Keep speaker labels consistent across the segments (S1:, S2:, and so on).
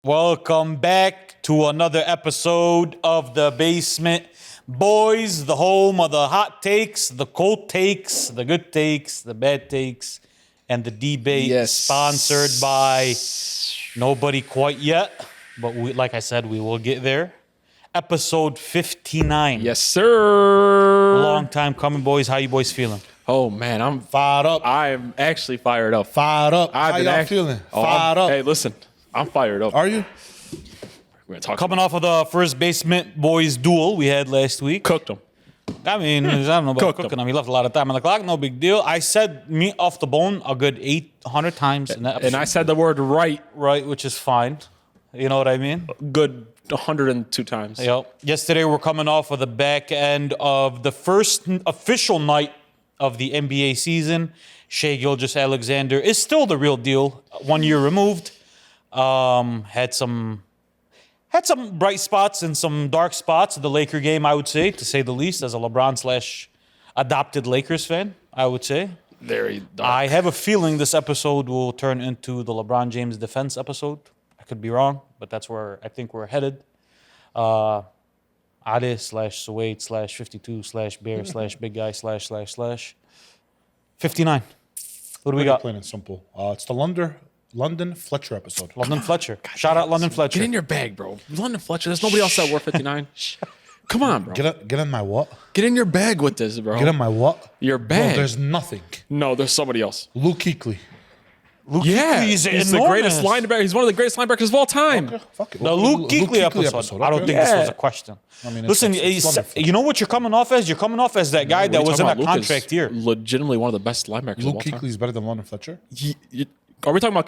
S1: Welcome back to another episode of the Basement Boyz, the home of the hot takes, the cold takes, the good takes, the bad takes, and the debate.
S2: Yes.
S1: Sponsored by nobody quite yet, but like I said, we will get there. Episode 59.
S2: Yes, sir.
S1: Long time coming, boys. How you boys feeling?
S2: Oh, man, I'm
S3: Fired up.
S2: I'm actually fired up.
S3: Fired up.
S2: I've
S3: How
S2: been
S3: y'all feeling? Fired up.
S2: Hey, listen, I'm fired up.
S3: Are you?
S2: We're gonna talk.
S1: Coming off of the first Basement Boyz duel we had last week.
S2: Cooked them.
S1: I mean, I don't know about
S2: Cooked
S1: cooking
S2: him.
S1: him. He left a lot of time on the clock. No big deal. I said meat off the bone a good 800 times in that episode.
S2: And I said the word right
S1: Right, which is fine. You know what I mean?
S2: good 102 times.
S1: Yep. Yesterday, we're coming off of the back end of the first official night of the NBA season. Shai Gilgeous-Alexander is still the real deal. 1 year removed. Had some bright spots and some dark spots. The Laker game, I would say, to say the least, as a LeBron/adopted Lakers fan, I would say.
S2: Very dark.
S1: I have a feeling this episode will turn into the LeBron James defense episode. I could be wrong, but that's where I think we're headed. Ade/Suede/52/Bear/Big Guy //59. What do we got?
S3: Plain and simple. It's the London Fletcher episode.
S1: London Fletcher. Shout out London Fletcher.
S2: Get in your bag, bro. London Fletcher. There's nobody else that wore 59. Come on, bro.
S3: Get in my what?
S2: Get in your bag with this, bro.
S3: Get in my what?
S2: Your bag.
S3: Bro, there's nothing.
S2: No, there's somebody else.
S3: Luke Kuechly.
S1: Luke
S2: Yeah,
S1: Kuechly's
S2: he's the greatest
S1: enormous.
S2: linebacker. He's one of the greatest linebackers of all time.
S3: Okay, fuck it.
S1: The Luke Kuechly episode. I don't think this was a question.
S3: I mean,
S1: Listen,
S3: it's wonderful.
S1: you know what you're coming off as? You're coming off as that guy that was in a contract year.
S2: Legitimately one of the best linebackers of all
S3: Luke
S2: time.
S3: Kuechly is better than London Fletcher?
S2: Are we talking about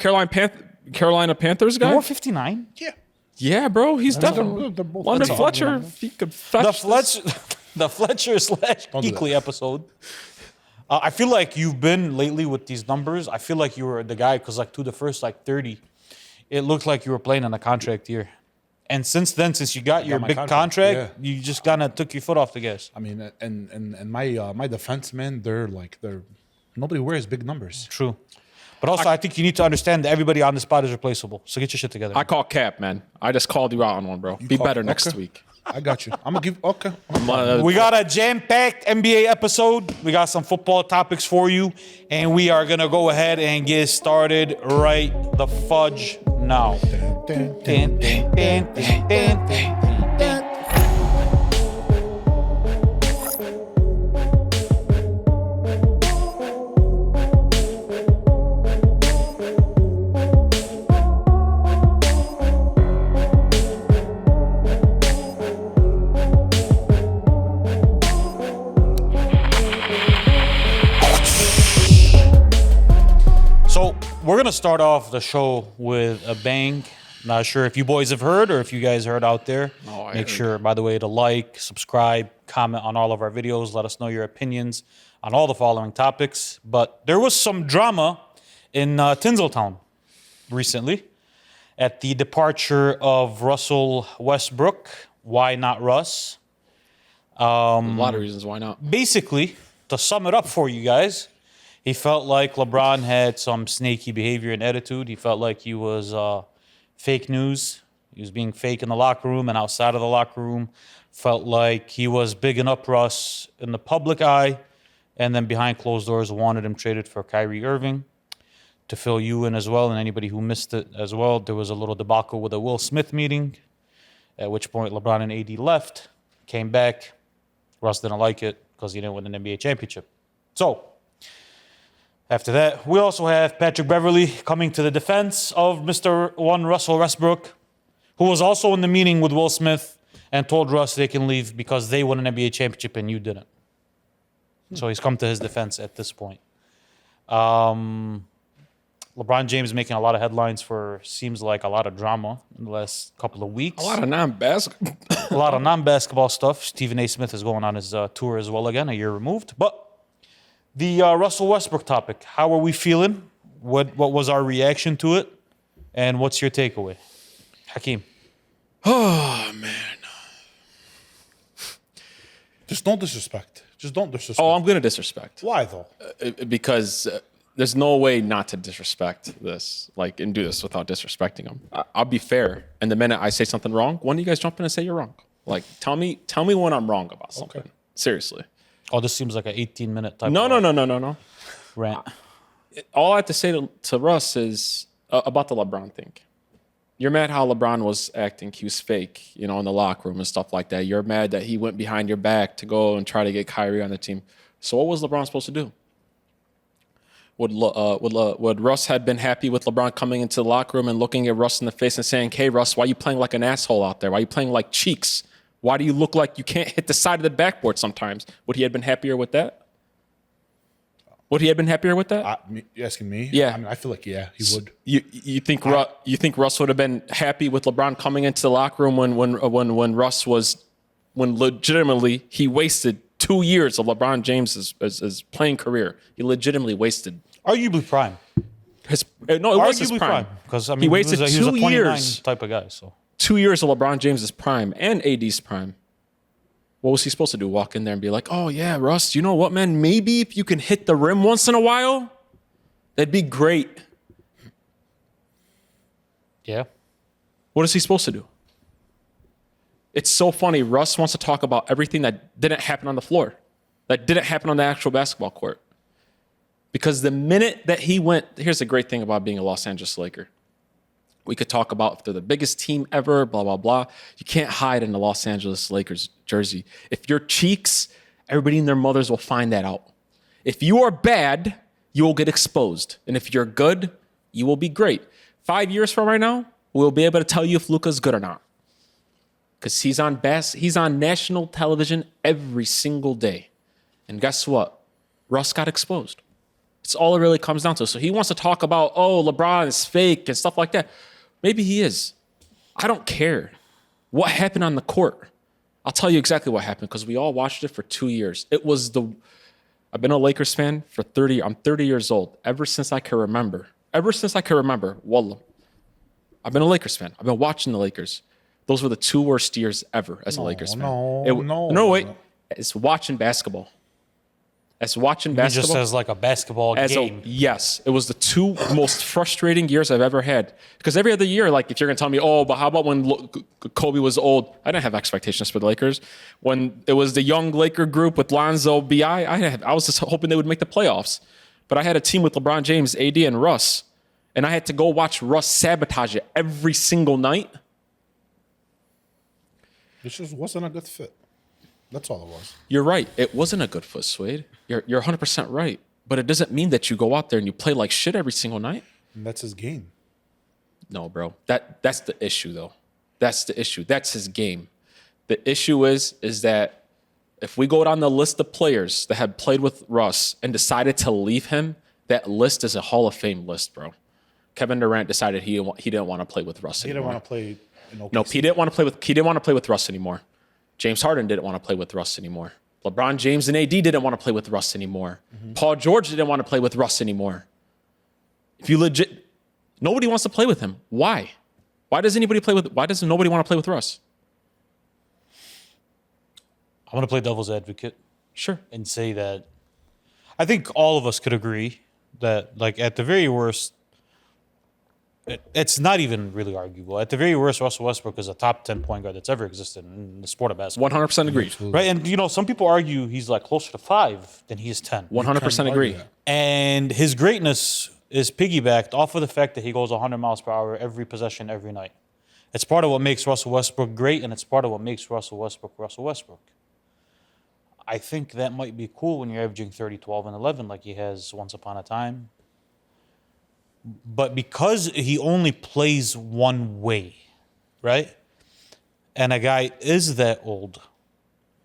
S2: Carolina Panthers guy?
S1: More 59?
S3: Yeah.
S2: Yeah, bro. He's definitely
S3: they're both-
S2: London
S3: that's
S2: Fletcher.
S3: all.
S2: If he could
S1: The
S2: fetch
S1: Fletcher, the Fletcher/Kuechly episode. I feel like you've been lately with these numbers. I feel like you were the guy because like to the first 30, it looked like you were playing on a contract year. And since then, since you got your
S3: my
S1: big
S3: contract,
S1: contract, you just kind of took your foot off the gas.
S3: I mean, and my defense, man, they're nobody wears big numbers.
S1: True. But also, I think you need to understand that everybody on the spot is replaceable. So get your shit together.
S2: I call cap, man. I just called you out on one, bro. Be better next
S3: okay.
S2: week.
S3: I got you. I'm going to give, okay.
S1: We got a jam-packed NBA episode. We got some football topics for you. And we are going to go ahead and get started right the fudge now. Dun, dun, dun, dun, dun, dun, dun. So we're going to start off the show with a bang. Not sure if you boys have heard or if you guys heard out there.
S2: No, I
S1: Make
S2: heard.
S1: sure, by the way, to like, subscribe, comment on all of our videos. Let us know your opinions on all the following topics. But there was some drama in Tinseltown recently at the departure of Russell Westbrook. Why not Russ?
S2: A lot of reasons why not.
S1: Basically, to sum it up for you guys, he felt like LeBron had some snaky behavior and attitude. He felt like he was fake news. He was being fake in the locker room and outside of the locker room. Felt like he was bigging up Russ in the public eye, and then behind closed doors wanted him traded for Kyrie Irving. To fill you in as well, and anybody who missed it as well, there was a little debacle with a Will Smith meeting, at which point LeBron and AD left, came back. Russ didn't like it because he didn't win an NBA championship. So, after that, we also have Patrick Beverley coming to the defense of Mr. Russell Westbrook, who was also in the meeting with Will Smith and told Russ they can leave because they won an NBA championship and you didn't. So he's come to his defense at this point. LeBron James making a lot of headlines for seems like a lot of drama in the last couple of weeks.
S2: A lot of non-basketball.
S1: A lot of non-basketball stuff. Stephan A Smith is going on his tour as well again, a year removed. But the Russell Westbrook topic, how are we feeling? What was our reaction to it? And what's your takeaway? Hakeem.
S3: Oh, man. Just don't disrespect. Just don't disrespect.
S2: Oh, I'm going to disrespect.
S3: Why, though?
S2: Because there's no way not to disrespect this, like, and do this without disrespecting him. I'll be fair. And the minute I say something wrong, one of you guys jump in and say you're wrong. Like, tell me when I'm wrong about something.
S3: Okay.
S2: Seriously.
S1: Oh, this seems like an 18-minute type.
S2: No.
S1: Rant.
S2: All I have to say to Russ is about the LeBron thing. You're mad how LeBron was acting. He was fake, in the locker room and stuff like that. You're mad that he went behind your back to go and try to get Kyrie on the team. So what was LeBron supposed to do? Would Russ had been happy with LeBron coming into the locker room and looking at Russ in the face and saying, "Hey, Russ, why are you playing like an asshole out there? Why are you playing like cheeks? Why do you look like you can't hit the side of the backboard sometimes?" Would he have been happier with that?
S3: You asking me?
S2: Yeah.
S3: I mean, I feel like, yeah, he would.
S2: You think Russ would have been happy with LeBron coming into the locker room when Russ was, when legitimately he wasted 2 years of LeBron James' his playing career. He legitimately wasted.
S1: Arguably prime.
S2: It was his prime.
S1: Because, I mean,
S2: he wasted
S1: he was a
S2: 2
S1: 29
S2: years.
S1: type of guy. So
S2: 2 years of LeBron James' prime and AD's prime. What was he supposed to do? Walk in there and be like, "Oh, yeah, Russ, you know what, man? Maybe if you can hit the rim once in a while, that'd be great."
S1: yeah.
S2: What is he supposed to do? It's so funny. Russ wants to talk about everything that didn't happen on the floor, that didn't happen on the actual basketball court. Because the minute that he went, here's the great thing about being a Los Angeles Laker. We could talk about if they're the biggest team ever, blah, blah, blah. You can't hide in the Los Angeles Lakers jersey. If you're cheeks, everybody and their mothers will find that out. If you are bad, you will get exposed. And if you're good, you will be great. 5 years from right now, we'll be able to tell you if Luka's good or not. Because he's on national television every single day. And guess what? Russ got exposed. It's all it really comes down to. So he wants to talk about, oh, LeBron is fake and stuff like that. Maybe he is. I don't care. What happened on the court? I'll tell you exactly what happened because we all watched it for 2 years. I've been a Lakers fan for 30. I'm 30 years old. Ever since I can remember. Wallah. I've been a Lakers fan. I've been watching the Lakers. Those were the 2 worst years ever as a Lakers fan. No, wait. It's watching basketball.
S1: Just as like a basketball game.
S2: Yes. It was the 2 most frustrating years I've ever had. Because every other year, like if you're going to tell me, oh, but how about when Kobe was old? I didn't have expectations for the Lakers. When it was the young Laker group with Lonzo, B.I., I was just hoping they would make the playoffs. But I had a team with LeBron James, AD, and Russ. And I had to go watch Russ sabotage it every single night.
S3: It just wasn't a good fit. That's all it was.
S2: You're right. It wasn't a good foot, Suede. You're 100% right. But it doesn't mean that you go out there and you play like shit every single night.
S3: And that's his game.
S2: No, bro. That's the issue, though. That's the issue. That's his game. The issue is that if we go down the list of players that had played with Russ and decided to leave him, that list is a Hall of Fame list, bro. Kevin Durant decided he didn't want to play with Russ anymore.
S3: He didn't want to play in OKC.
S2: No, he didn't want to play with Russ anymore. James Harden didn't want to play with Russ anymore. LeBron James and AD didn't want to play with Russ anymore. Mm-hmm. Paul George didn't want to play with Russ anymore. Nobody wants to play with him. Why? Why doesn't nobody want to play with Russ?
S1: I want to play devil's advocate.
S2: Sure.
S1: And say that I think all of us could agree that, like, at the very worst, it's not even really arguable. At the very worst, Russell Westbrook is a top 10 point guard that's ever existed in the sport of basketball.
S2: 100% agreed.
S1: Right? And, some people argue he's, like, closer to 5 than he is 10.
S2: 100% agree.
S1: And his greatness is piggybacked off of the fact that he goes 100 miles per hour every possession, every night. It's part of what makes Russell Westbrook great, and it's part of what makes Russell Westbrook Russell Westbrook. I think that might be cool when you're averaging 30, 12, and 11 like he has once upon a time. But because he only plays one way, right? And a guy is that old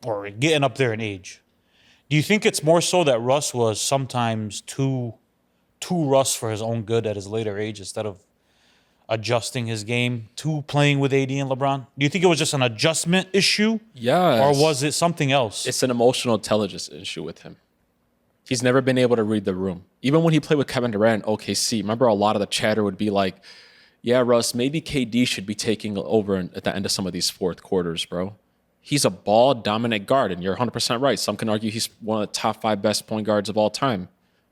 S1: or getting up there in age, do you think it's more so that Russ was sometimes too Russ for his own good at his later age instead of adjusting his game to playing with AD and LeBron? Do you think it was just an adjustment issue?
S2: Yes.
S1: Or was it something else?
S2: It's an emotional intelligence issue with him. He's never been able to read the room. Even when he played with Kevin Durant in OKC, remember a lot of the chatter would be like, yeah, Russ, maybe KD should be taking over at the end of some of these fourth quarters, bro. He's a ball-dominant guard, and you're 100% right. Some can argue he's one of the top 5 best point guards of all time.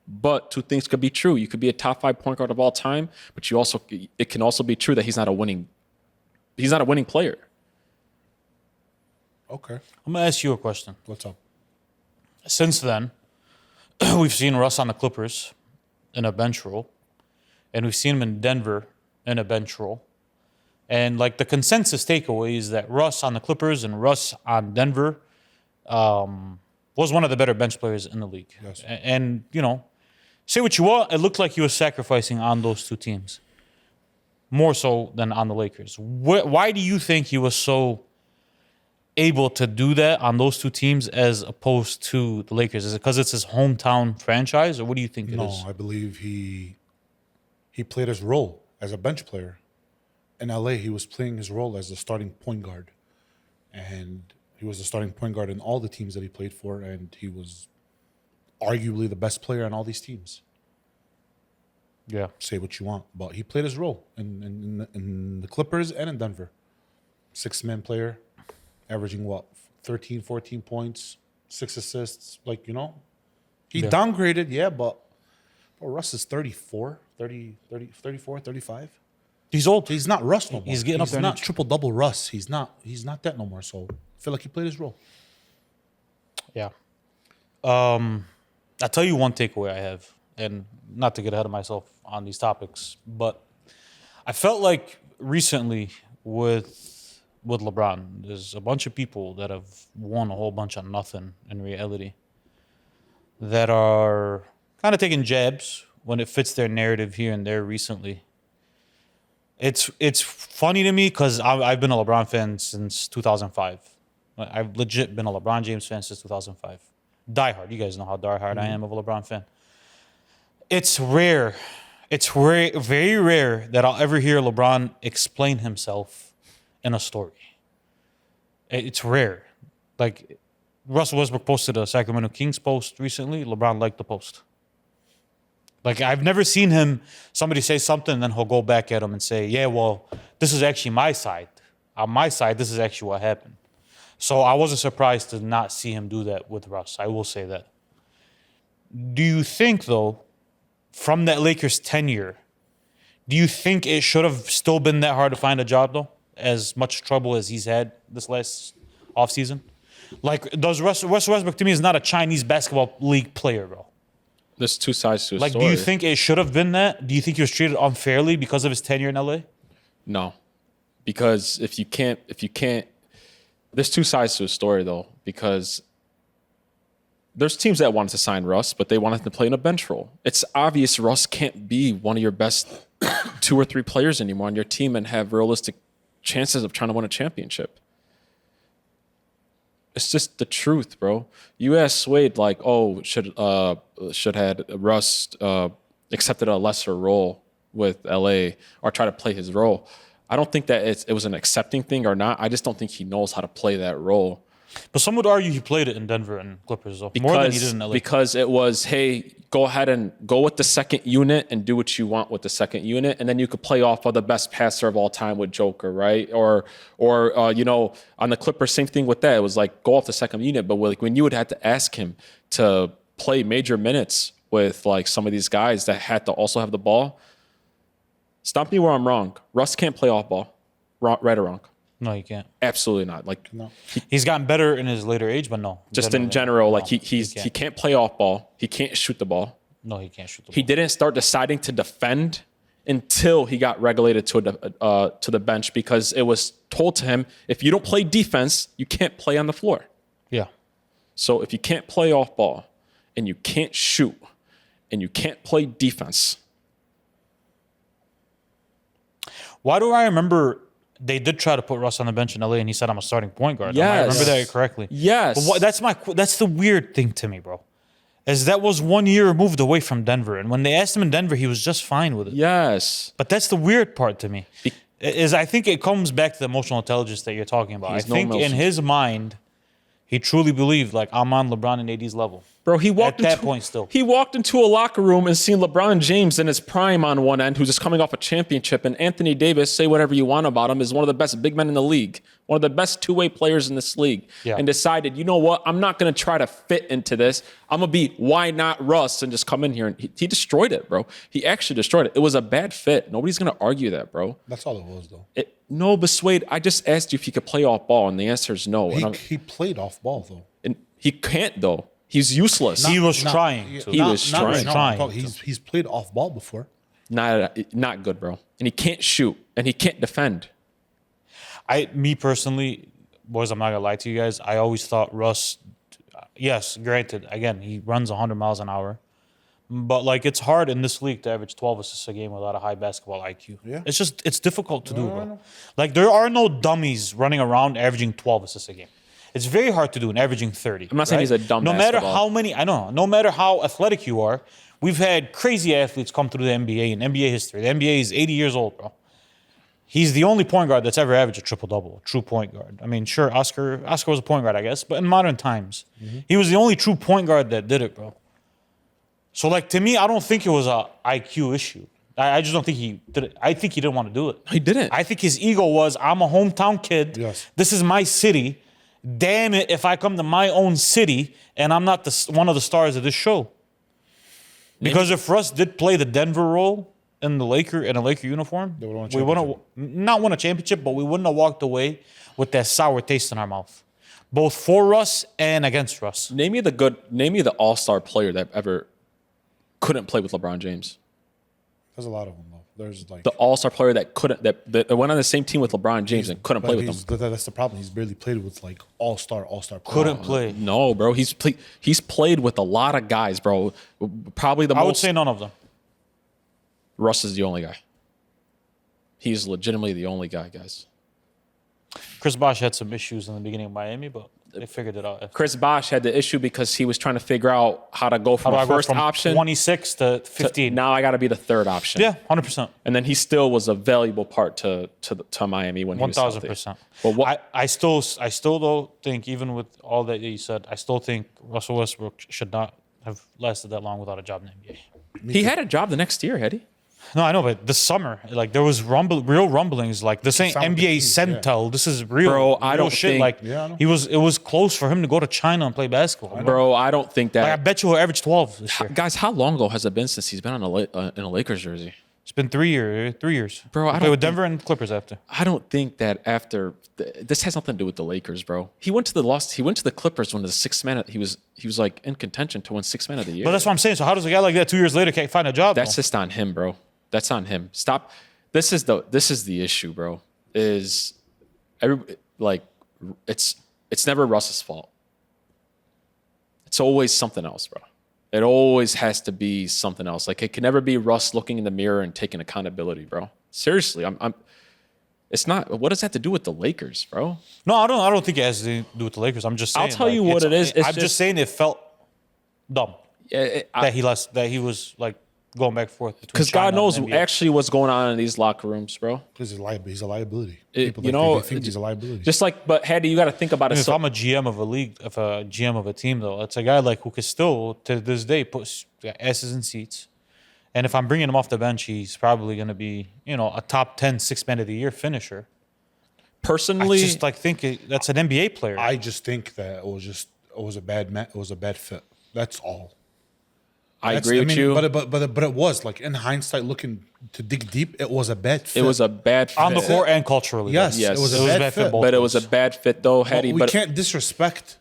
S2: But two things could be true. You could be a top 5 point guard of all time, but it can also be true that he's not a winning player.
S3: Okay.
S1: I'm gonna ask you a question.
S3: What's up?
S1: Since then, we've seen Russ on the Clippers in a bench role, and we've seen him in Denver in a bench role. And like the consensus takeaway is that Russ on the Clippers and Russ on Denver was one of the better bench players in the league.
S3: Yes.
S1: And you know, say what you want, it looked like he was sacrificing on those two teams more so than on the Lakers. Why do you think he was so able to do that on those two teams as opposed to the Lakers? Is it because it's his hometown franchise, or what do you think it is?
S3: No, I believe he played his role as a bench player. In LA, he was playing his role as a starting point guard. And he was the starting point guard in all the teams that he played for, and he was arguably the best player on all these teams.
S1: Yeah.
S3: Say what you want, but he played his role in the Clippers and in Denver. 6-man player, averaging what, 13, 14 points, 6 assists. Like, you know, he downgraded, yeah, but Russ is 34, 35.
S1: He's old.
S3: He's not Russ no more.
S1: He's getting up there in
S3: He's not
S1: age.
S3: triple-double Russ. He's not that no more. So I feel like he played his role.
S1: Yeah. I'll tell you one takeaway I have, and not to get ahead of myself on these topics, but I felt like recently with LeBron, there's a bunch of people that have won a whole bunch of nothing in reality that are kind of taking jabs when it fits their narrative here and there recently. It's funny to me because I've been a LeBron fan since 2005. I've legit been a LeBron James fan since 2005. Diehard. You guys know how diehard I am of a LeBron fan. It's rare. It's rare, very rare that I'll ever hear LeBron explain himself in a story. It's rare. Like Russell Westbrook posted a Sacramento Kings post recently. LeBron liked the post. Like, I've never seen somebody say something, and then he'll go back at him and say, yeah, well, this is actually my side. On my side, this is actually what happened. So I wasn't surprised to not see him do that with Russ. I will say that. Do you think, though, from that Lakers tenure, do you think it should have still been that hard to find a job, though? As much trouble as he's had this last offseason? Like, Russell Westbrook, to me, is not a Chinese basketball league player, bro.
S2: There's two sides to a
S1: story. Do you think it should have been that? Do you think he was treated unfairly because of his tenure in LA?
S2: No, because if you can't, there's two sides to a story though. Because there's teams that wanted to sign Russ, but they wanted to play in a bench role. It's obvious Russ can't be one of your best 2 or 3 players anymore on your team and have realistic chances of trying to win a championship. It's just the truth, bro. You asked Wade, like, oh, should had Russ accepted a lesser role with LA or try to play his role? I don't think that it was an accepting thing or not. I just don't think he knows how to play that role.
S1: But some would argue he played it in Denver and Clippers, though. More than he did in LA.
S2: Because it was, hey, go ahead and go with the second unit and do what you want with the second unit, and then you could play off of the best passer of all time with Joker, right? Or you know, on the Clippers, same thing with that. It was like, go off the second unit. But like when you would have to ask him to play major minutes with like some of these guys that had to also have the ball, stop me where I'm wrong. Russ can't play off ball, right or wrong.
S1: No, he can't.
S2: Absolutely not. Like,
S3: No.
S1: He's gotten better in his later age, but no.
S2: just in general, like
S1: no,
S2: he can't play off ball. He can't shoot the ball.
S1: No, he can't shoot the ball.
S2: He didn't start deciding to defend until he got relegated to the bench because it was told to him, if you don't play defense, you can't play on the floor.
S1: Yeah.
S2: So if you can't play off ball and you can't shoot and you can't play defense.
S1: Why do I remember they did try to put Russ on the bench in LA and he said, I'm a starting point guard?
S2: Yes.
S1: I remember that correctly.
S2: Yes.
S1: But that's the weird thing to me, bro. Is that was 1 year removed away from Denver. And when they asked him in Denver, he was just fine with it.
S2: Yes.
S1: But that's the weird part to me. Is I think it comes back to the emotional intelligence that you're talking about. I think in his mind, he truly believed, like, I'm on LeBron and AD's level.
S2: Bro, he walked
S1: At that point still.
S2: He walked into a locker room and seen LeBron James in his prime on one end, who's just coming off a championship, and Anthony Davis, say whatever you want about him, is one of the best big men in the league, one of the best two-way players in this league, and decided, you know what, I'm not going to try to fit into this. I'm going to be why not Russ and just come in here. And he destroyed it, bro. He actually destroyed it. It was a bad fit. Nobody's going to argue that, bro.
S3: That's all it was, though.
S2: No, but Suede, I just asked you if he could play off ball, and the answer is no.
S3: He played off ball, though.
S2: And he can't, though. He's useless.
S1: He was trying.
S2: He was trying.
S3: He's played off ball before.
S2: Not good, bro. And he can't shoot, and he can't defend.
S1: Me personally, boys, I'm not gonna lie to you guys. I always thought Russ. Yes, granted, again, he runs 100 miles an hour, but like it's hard in this league to average 12 assists a game without a high basketball IQ.
S3: Yeah,
S1: it's difficult to do, bro. Like there are no dummies running around averaging 12 assists a game. It's very hard to do and averaging 30.
S2: I'm not saying he's a dumb
S1: No matter
S2: basketball.
S1: how many, I know, no matter how athletic you are, we've had crazy athletes come through the NBA in NBA history. The NBA is 80 years old, bro. He's the only point guard that's ever averaged a triple-double, true point guard. I mean, sure, Oscar was a point guard, I guess, but in modern times, he was the only true point guard that did it, bro. So, like, to me, I don't think it was a IQ issue. I just don't think he did it. I think he didn't want to do it.
S2: He didn't.
S1: I think his ego was, I'm a hometown kid.
S3: Yes.
S1: This is my city. Damn it, if I come to my own city and I'm not one of the stars of this show. Because if Russ did play the Denver role in a Laker uniform, we wouldn't not won a championship, but we wouldn't have walked away with that sour taste in our mouth. Both for Russ and against Russ.
S2: Name me the all-star player that ever couldn't play with LeBron James.
S3: There's a lot of them, though. There's like
S2: The all-star player that that went on the same team with LeBron James and couldn't play with him.
S3: That's the problem. He's barely played with like all-star.
S1: Couldn't play.
S2: No, bro. He's played with a lot of guys, bro. Probably
S1: I would say none of them.
S2: Russ is the only guy. He's legitimately the only guy, guys.
S1: Chris Bosh had some issues in the beginning of Miami, but they figured it out.
S2: Chris Bosh had the issue because he was trying to figure out how to go from
S1: How do
S2: a
S1: I go
S2: first
S1: from
S2: option
S1: 26 to 15?
S2: now I got to be the third option.
S1: Yeah, 100%.
S2: And then he still was a valuable part to Miami when he was healthy.
S1: 1,000%.
S2: But
S1: I still though think, even with all that you said, I still think Russell Westbrook should not have lasted that long without a job in the NBA.
S2: he had a job the next year, had he?
S1: No, I know, but this summer, like there was real rumblings. Like this ain't
S3: Sound
S1: NBA
S3: teams,
S1: Centel. This is real,
S2: Bro, I
S1: real
S2: don't
S1: shit.
S2: think-
S1: Like
S3: Yeah, I know.
S1: it was close for him to go to China and play basketball.
S2: Bro, I don't think that.
S1: Like, I bet you he'll average 12 this year.
S2: Guys, how long ago has it been since he's been on in a Lakers jersey?
S1: It's been 3 years. 3 years.
S2: Bro, I
S1: He played
S2: don't
S1: with Denver and Clippers after.
S2: I don't think that after this has nothing to do with the Lakers, bro. He went to the Clippers when the sixth man. He was like in contention to win sixth man of the year.
S1: But that's what I'm saying. So how does a guy like that 2 years later can't find a job?
S2: That's
S1: though?
S2: just on him, bro. That's on him. Stop. This is the issue, bro. It's never Russ's fault. It's always something else, bro. It always has to be something else. Like it can never be Russ looking in the mirror and taking accountability, bro. Seriously, it's not. What does that have to do with the Lakers, bro?
S1: No, I don't think it has to do with the Lakers. I'm just saying.
S2: I'll tell you what it is.
S1: I'm just saying it felt dumb that he was like going back and forth between
S2: Because God
S1: China
S2: knows
S1: and NBA.
S2: actually what's going on in these locker rooms, bro.
S3: Because he's a liability.
S2: They
S3: think he's a liability.
S2: Just like, but Hattie, you got to think about it.
S1: If I'm a GM of a league, if a GM of a team, though, it's a guy like who could still to this day put asses in seats. And if I'm bringing him off the bench, he's probably going to be, a top 10 sixth man of the year finisher.
S2: Personally,
S1: I just think that's an NBA player.
S3: I just think that it was a bad fit. That's all.
S2: I agree with you.
S3: But it was like in hindsight, looking to dig deep, it was a bad fit.
S2: It was a bad fit.
S1: on the court and culturally.
S3: Yes,
S2: Yes.
S3: it was
S1: It
S3: a
S1: was
S3: bad
S1: bad fit
S3: fit.
S1: both
S2: But it was a bad fit, though, Hattie.
S3: we
S2: But
S3: can't disrespect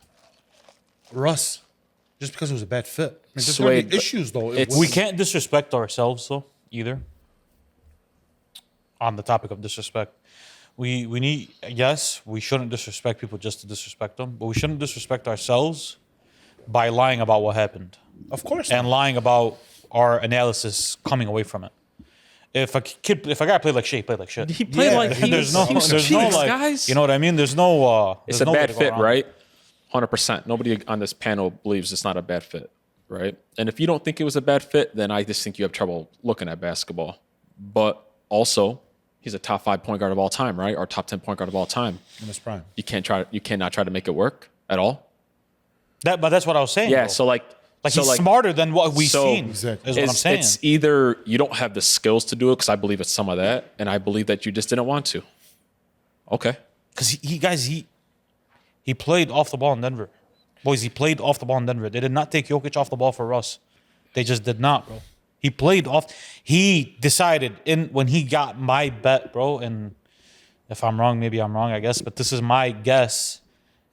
S3: Russ just because it was a bad fit. I mean, there's
S2: Sway,
S3: gonna be issues though.
S1: We can't disrespect ourselves, though, either. On the topic of disrespect, we need, yes, we shouldn't disrespect people just to disrespect them, but we shouldn't disrespect ourselves by lying about what happened
S3: Of course.
S1: and lying about our analysis coming away from it. If a guy played like shit, he played like shit.
S2: he played like he
S1: there's
S2: was,
S1: no,
S2: he was
S1: there's no
S2: cheeks,
S1: like,
S2: guys.
S1: you know what I mean? There's no.
S2: It's
S1: there's
S2: a
S1: no way
S2: bad
S1: to go
S2: fit,
S1: around it.
S2: right? 100%. Nobody on this panel believes it's not a bad fit, right? And if you don't think it was a bad fit, then I just think you have trouble looking at basketball. But also, he's a top 5 point guard of all time, right? Or top 10 point guard of all time.
S3: in his prime.
S2: You cannot try to make it work at all.
S1: But that's what I was saying.
S2: Yeah.
S1: though.
S2: So like
S1: Like,
S2: So,
S1: he's
S2: like-
S1: smarter than what we've
S2: so
S1: seen,
S3: Exactly.
S1: is what I'm saying.
S2: It's either you don't have the skills to do it, because I believe it's some of that, and I believe that you just didn't want to. Okay.
S1: Because he played off the ball in Denver. Boys, he played off the ball in Denver. They did not take Jokic off the ball for Russ. They just did not, bro. He played off. He decided when he got my bet, bro, and if I'm wrong, maybe I'm wrong, I guess, but this is my guess,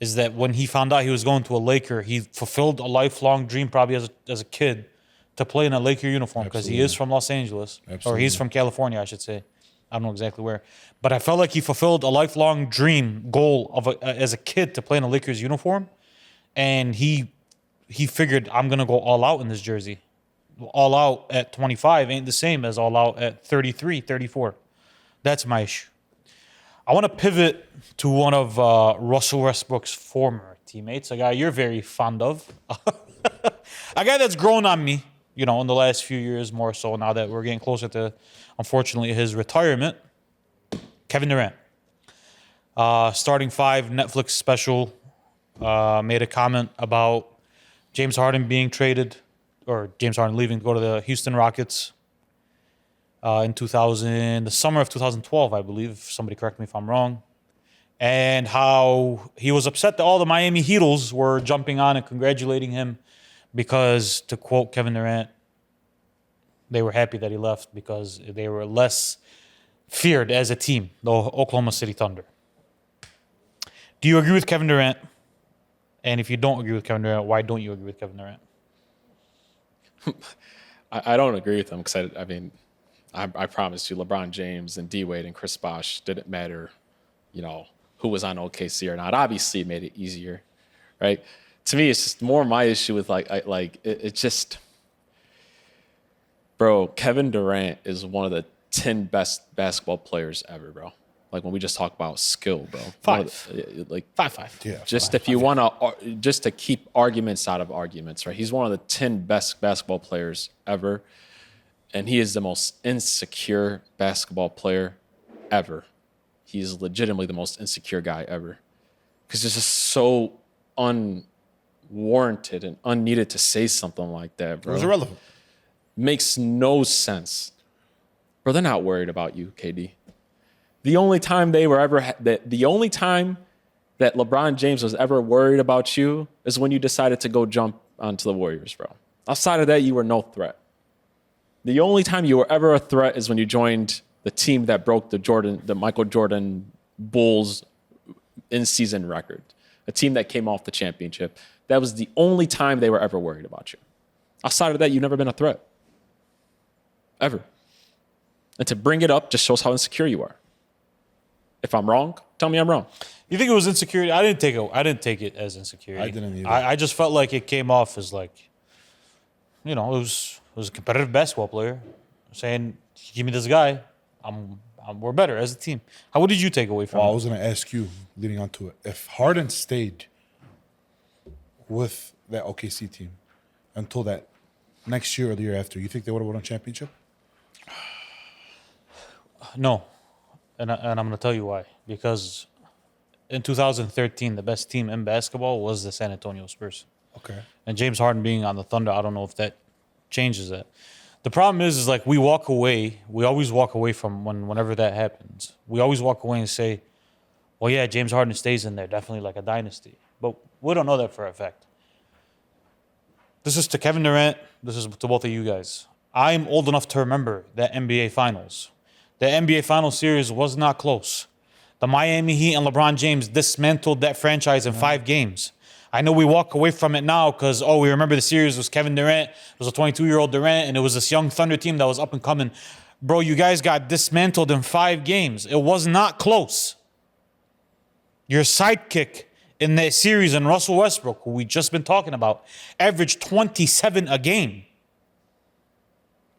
S1: is that when he found out he was going to a Laker, he fulfilled a lifelong dream probably as a kid to play in a Laker uniform, because he is from Los Angeles. Or
S3: Absolutely.
S1: he's from California, I should say. I don't know exactly where. But I felt like he fulfilled a lifelong dream goal as a kid to play in a Lakers uniform. And he figured, I'm going to go all out in this jersey. All out at 25 ain't the same as all out at 33, 34. That's my issue. I want to pivot to one of Russell Westbrook's former teammates, a guy you're very fond of. A guy that's grown on me, in the last few years, more so now that we're getting closer to, unfortunately, his retirement. Kevin Durant. Starting Five Netflix special made a comment about James Harden being traded, or James Harden leaving to go to the Houston Rockets in the summer of 2012, I believe. Somebody correct me if I'm wrong. And how he was upset that all the Miami Heatles were jumping on and congratulating him because, to quote Kevin Durant, they were happy that he left because they were less feared as a team, the Oklahoma City Thunder. Do you agree with Kevin Durant? And if you don't agree with Kevin Durant, why don't you agree with Kevin Durant?
S2: I don't agree with him, because I promise you, LeBron James and D Wade and Chris Bosh didn't matter, who was on OKC or not. Obviously, it made it easier, right? To me, it's just more my issue with it's just, bro. Kevin Durant is one of the 10 best basketball players ever, bro. Like, when we just talk about skill, bro.
S1: Five. Five.
S3: Yeah.
S2: Just if you want to, just to keep arguments out of arguments, right? He's one of the 10 best basketball players ever. And he is the most insecure basketball player ever. He is legitimately the most insecure guy ever. Because it's just so unwarranted and unneeded to say something like that,
S3: It
S2: bro.
S3: was irrelevant.
S2: Makes no sense. Bro, they're not worried about you, KD. The only time they were ever the only time that LeBron James was ever worried about you is when you decided to go jump onto the Warriors, bro. Outside of that, you were no threat. The only time you were ever a threat is when you joined the team that broke the Michael Jordan Bulls in-season record, a team that came off the championship. That was the only time they were ever worried about you. Outside of that, you've never been a threat. Ever. And to bring it up just shows how insecure you are. If I'm wrong, tell me I'm wrong.
S1: You think it was insecurity? I didn't take it as insecurity.
S3: I didn't either.
S1: I just felt like it came off as like, it was a competitive basketball player saying, "Give me this guy. We're better as a team." What did you take away from
S3: Well, I
S1: it?
S3: was going to ask you, leading on to it, if Harden stayed with that OKC team until that next year or the year after, you think they would have won a championship?
S1: No, and I'm going to tell you why. Because in 2013, the best team in basketball was the San Antonio Spurs.
S3: Okay.
S1: And James Harden being on the Thunder, I don't know if that changes that. The problem is like we always walk away from whenever that happens. We always walk away and say, well, yeah, James Harden stays in there, definitely like a dynasty. But we don't know that for a fact. This is to Kevin Durant. This is to both of you guys. I'm old enough to remember that NBA Finals. The NBA Finals series was not close. The Miami Heat and LeBron James dismantled that franchise in 5 games. I know we walk away from it now because, we remember the series was Kevin Durant. It was a 22-year-old Durant, and it was this young Thunder team that was up and coming. Bro, you guys got dismantled in 5 games. It was not close. Your sidekick in that series, and Russell Westbrook, who we just been talking about, averaged 27 a game.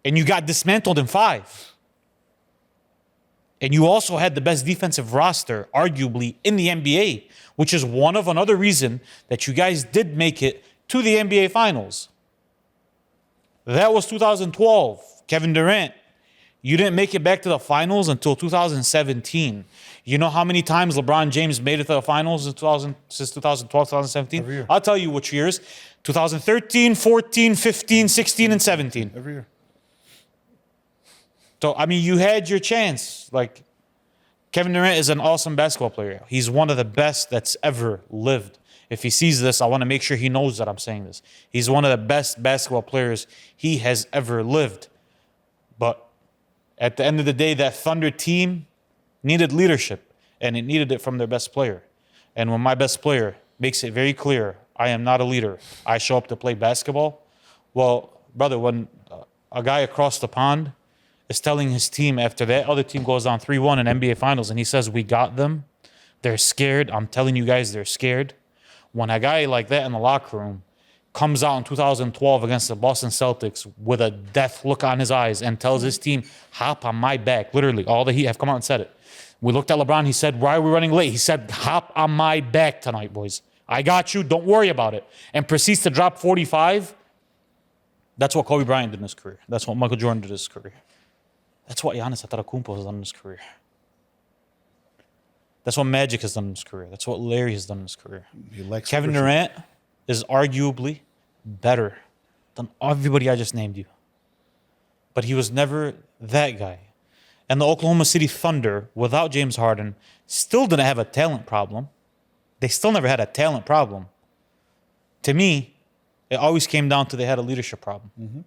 S1: And you got dismantled in 5. And you also had the best defensive roster, arguably, in the NBA, which is another reason that you guys did make it to the NBA Finals. That was 2012. Kevin Durant, you didn't make it back to the finals until 2017. You know how many times LeBron James made it to the finals since 2012, 2017?
S3: Every year.
S1: I'll tell you which years. 2013, 14, 15, 16, and 17.
S3: Every year.
S1: So, I mean, you had your chance. Like, Kevin Durant is an awesome basketball player. He's one of the best that's ever lived. If he sees this, I want to make sure he knows that I'm saying this. He's one of the best basketball players he has ever lived. But at the end of the day, that Thunder team needed leadership, and it needed it from their best player. And when my best player makes it very clear, I am not a leader, I show up to play basketball. Well, brother, when a guy across the pond is telling his team after that other team goes down 3-1 in NBA Finals and he says, we got them, they're scared. I'm telling you guys, they're scared. When a guy like that in the locker room comes out in 2012 against the Boston Celtics with a death look on his eyes and tells his team, hop on my back, literally, all the Heat have come out and said it. We looked at LeBron, he said, why are we running late? He said, hop on my back tonight, boys. I got you, don't worry about it. And proceeds to drop 45. That's what Kobe Bryant did in his career. That's what Michael Jordan did in his career. That's what Giannis Antetokounmpo has done in his career. That's what Magic has done in his career. That's what Larry has done in his career. Kevin Durant is arguably better than everybody I just named you. But he was never that guy. And the Oklahoma City Thunder, without James Harden, still didn't have a talent problem. They still never had a talent problem. To me, it always came down to they had a leadership problem. Mm-hmm.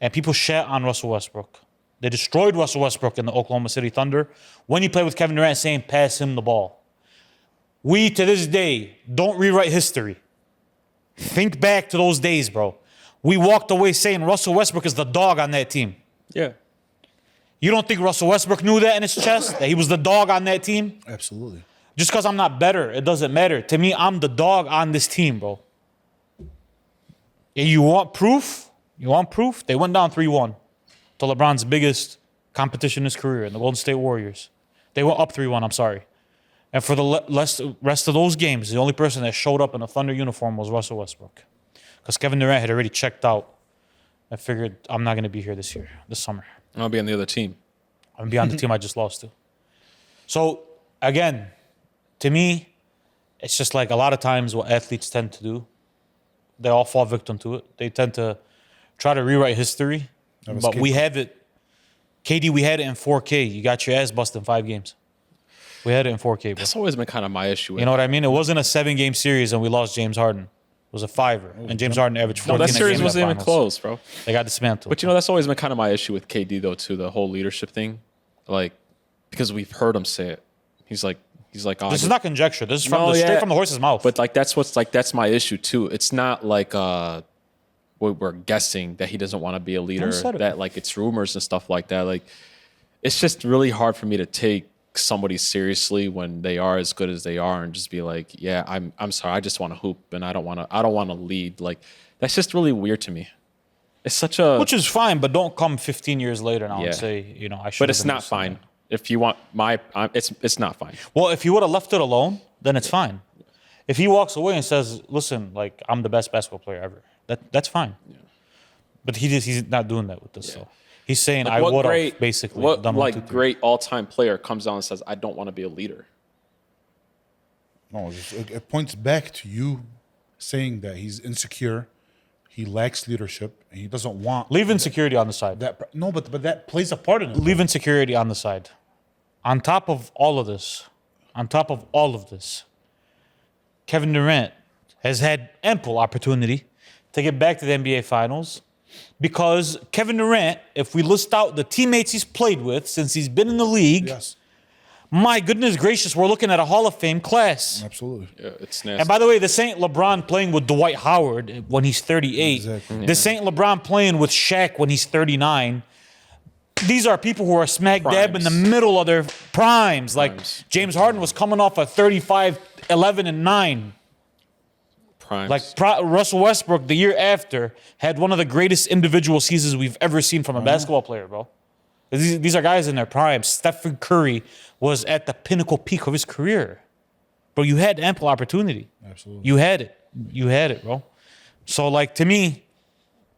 S1: And people shat on Russell Westbrook. They destroyed Russell Westbrook in the Oklahoma City Thunder when he played with Kevin Durant saying, pass him the ball. We, to this day, don't rewrite history. Think back to those days, bro. We walked away saying Russell Westbrook is the dog on that team.
S2: Yeah.
S1: You don't think Russell Westbrook knew that in his chest? That he was the dog on that team?
S3: Absolutely.
S1: Just because I'm not better, it doesn't matter. To me, I'm the dog on this team, bro. And you want proof? You want proof? They went down 3-1 to LeBron's biggest competition in his career, in the Golden State Warriors. They went up 3-1, I'm sorry. And for the rest of those games, the only person that showed up in a Thunder uniform was Russell Westbrook. Because Kevin Durant had already checked out. I figured I'm not going to be here this summer.
S2: I'll be on the other team.
S1: I'm going to be on the team I just lost to. So, again, to me, it's just like a lot of times what athletes tend to do. They all fall victim to it. They tend to try to rewrite history. But we have it. KD, we had it in 4K. You got your ass busted in 5 games. We had it in 4K, bro.
S2: That's always been kind of my issue.
S1: You know what I mean? It wasn't a 7-game series and we lost James Harden. It was a 5er. And James Harden averaged 14.
S2: No, that series wasn't even close, bro.
S1: They got dismantled.
S2: But, that's always been kind of my issue with KD, though, too, the whole leadership thing. Like, because we've heard him say it. He's like, oh,
S1: this is not conjecture. This is straight from the horse's mouth.
S2: But, that's my issue, too. It's not like we're guessing that he doesn't want to be a leader, that, like, it's rumors and stuff like that. Like, it's just really hard for me to take somebody seriously when they are as good as they are and just be like, yeah, I'm sorry, I just want to hoop and I don't want to lead. Like, that's just really weird to me. It's such a,
S1: which is fine, but don't come 15 years later now and say, I should.
S2: But it's not fine. If you want it's not fine.
S1: Well, if he would have left it alone, then it's fine. If he walks away and says, listen, like, I'm the best basketball player ever, that's fine. Yeah. But he's not doing that with this. Yeah. So he's saying, like, I would have basically done
S2: what great all-time player comes down and says, I don't want to be a leader.
S3: No, it points back to you saying that he's insecure, he lacks leadership, and he doesn't want...
S1: Leave insecurity on the side.
S3: But that plays a part in it.
S1: Leave insecurity on the side. On top of all of this, Kevin Durant has had ample opportunity to get back to the NBA Finals because Kevin Durant, if we list out the teammates he's played with since he's been in the league,
S3: yes,
S1: my goodness gracious, we're looking at a Hall of Fame class.
S3: Absolutely.
S2: Yeah, it's nasty.
S1: And by the way, this ain't LeBron playing with Dwight Howard when he's 38.
S3: Exactly. Yeah.
S1: This ain't LeBron playing with Shaq when he's 39. These are people who are smack dab in the middle of their primes. Like James Harden was coming off a 35, 11, and 9.
S2: Primes.
S1: Like Russell Westbrook the year after had one of the greatest individual seasons we've ever seen from a basketball player, bro. These are guys in their prime. Stephen Curry was at the pinnacle peak of his career. Bro, you had ample opportunity.
S3: Absolutely.
S1: You had it, bro. So, like, to me,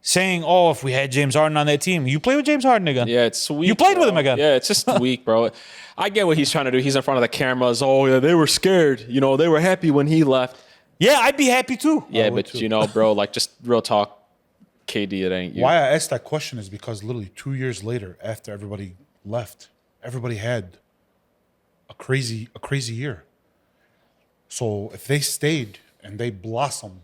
S1: saying, oh, if we had James Harden on that team, you play with James Harden again.
S2: Yeah, it's weak.
S1: You played with him again.
S2: Yeah, it's just weak, bro. I get what he's trying to do. He's in front of the cameras. Oh, yeah, they were scared. They were happy when he left.
S1: Yeah, I'd be happy too.
S2: Yeah,
S3: would
S2: but
S3: too.
S2: you know, bro, like just real talk, KD, it ain't you.
S3: Why I asked that question is because literally 2 years later, after everybody left, everybody had a crazy year. So if they stayed and they blossomed,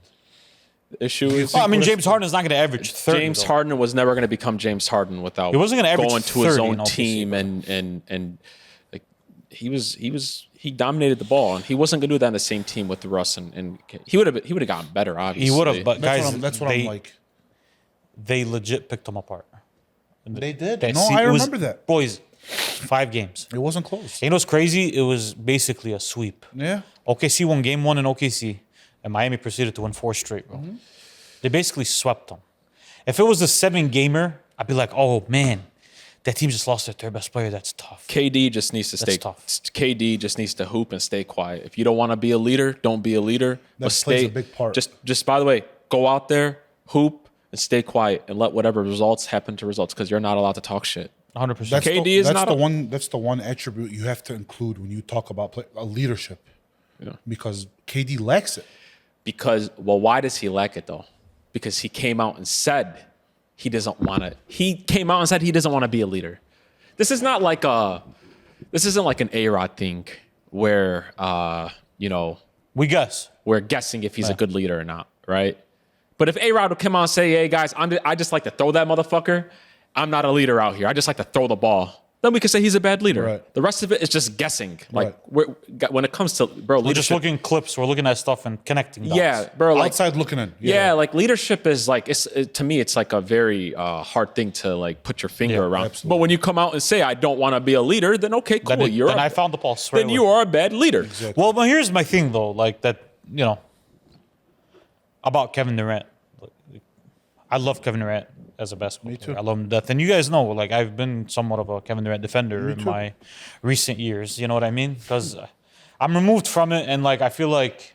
S2: The issue is
S1: Well, I mean, James Harden is not going to average 30.
S2: James
S1: though.
S2: Harden was never going to become James Harden without
S1: He wasn't gonna average
S2: going to his
S1: 30
S2: own
S1: in OKC,
S2: team and like he dominated the ball, and he wasn't going to do that on the same team with Russ and he would have gotten better. Obviously,
S1: He would have, but guys,
S3: that's what I'm like.
S1: They legit picked him apart.
S3: They did.
S1: That
S3: No,
S1: se-
S3: I
S1: it was-
S3: remember that.
S1: Boys, 5 games.
S3: It wasn't close.
S1: You know what's crazy? It was basically a sweep.
S3: Yeah.
S1: OKC won game 1 in OKC, and Miami proceeded to win 4 straight, bro.
S3: Mm-hmm.
S1: They basically swept them. If it was a 7-gamer, I'd be like, oh, man, that team just lost their third best player. That's tough.
S2: KD just needs to stay.
S1: tough.
S2: KD just needs to hoop and stay quiet. If you don't want to be a leader, don't be a leader. But
S3: That plays a big part.
S2: Just by the way, go out there, hoop, and stay quiet, and let whatever results happen to results, because you're not allowed to talk shit.
S1: 100%.
S3: That's
S2: KD
S3: the,
S2: is
S3: that's
S2: not
S3: the
S2: a-
S3: one. That's the one attribute you have to include when you talk about leadership.
S2: Yeah.
S3: Because KD lacks it.
S2: Because, well, why does he lack it though? Because he came out and said he doesn't want to. He came out and said he doesn't want to be a leader. This is not like this isn't like an A-Rod thing where
S1: we guess.
S2: we're guessing if he's a good leader or not, right? But if A-Rod would come out and say, "Hey guys, I just like to throw that motherfucker. I'm not a leader out here. I just like to throw the ball." Then we could say he's a bad leader.
S3: Right.
S2: The rest of it is just guessing. Like
S3: Right.
S2: when it comes to
S1: We're
S2: leadership,
S1: just looking clips. We're looking at stuff and connecting dots.
S2: yeah, bro, like
S3: Outside looking in.
S2: yeah, like leadership is like to me, it's like a very hard thing to like put your finger
S1: Yeah,
S2: around.
S3: absolutely.
S2: But when you come out and say, "I don't want to be a leader," then okay, cool.
S1: Then I found the pulse.
S2: then you are a bad leader.
S1: Well, but here's my thing though, like that, about Kevin Durant. I love Kevin Durant as a basketball player. I love him to death. And you guys know, like, I've been somewhat of a Kevin Durant defender in my recent years. You know what I mean? Because I'm removed from it, and like I feel like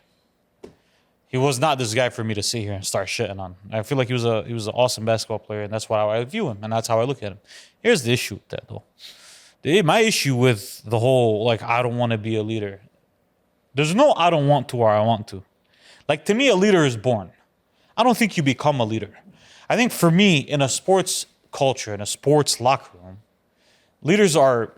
S1: he was not this guy for me to sit here and start shitting on. I feel like he was an awesome basketball player, and that's how I view him, and that's how I look at him. Here's the issue with that though. My issue with the whole like I don't want to be a leader. There's no I don't want to or I want to. Like to me, a leader is born. I don't think you become a leader. I think for me, in a sports culture, in a sports locker room, leaders are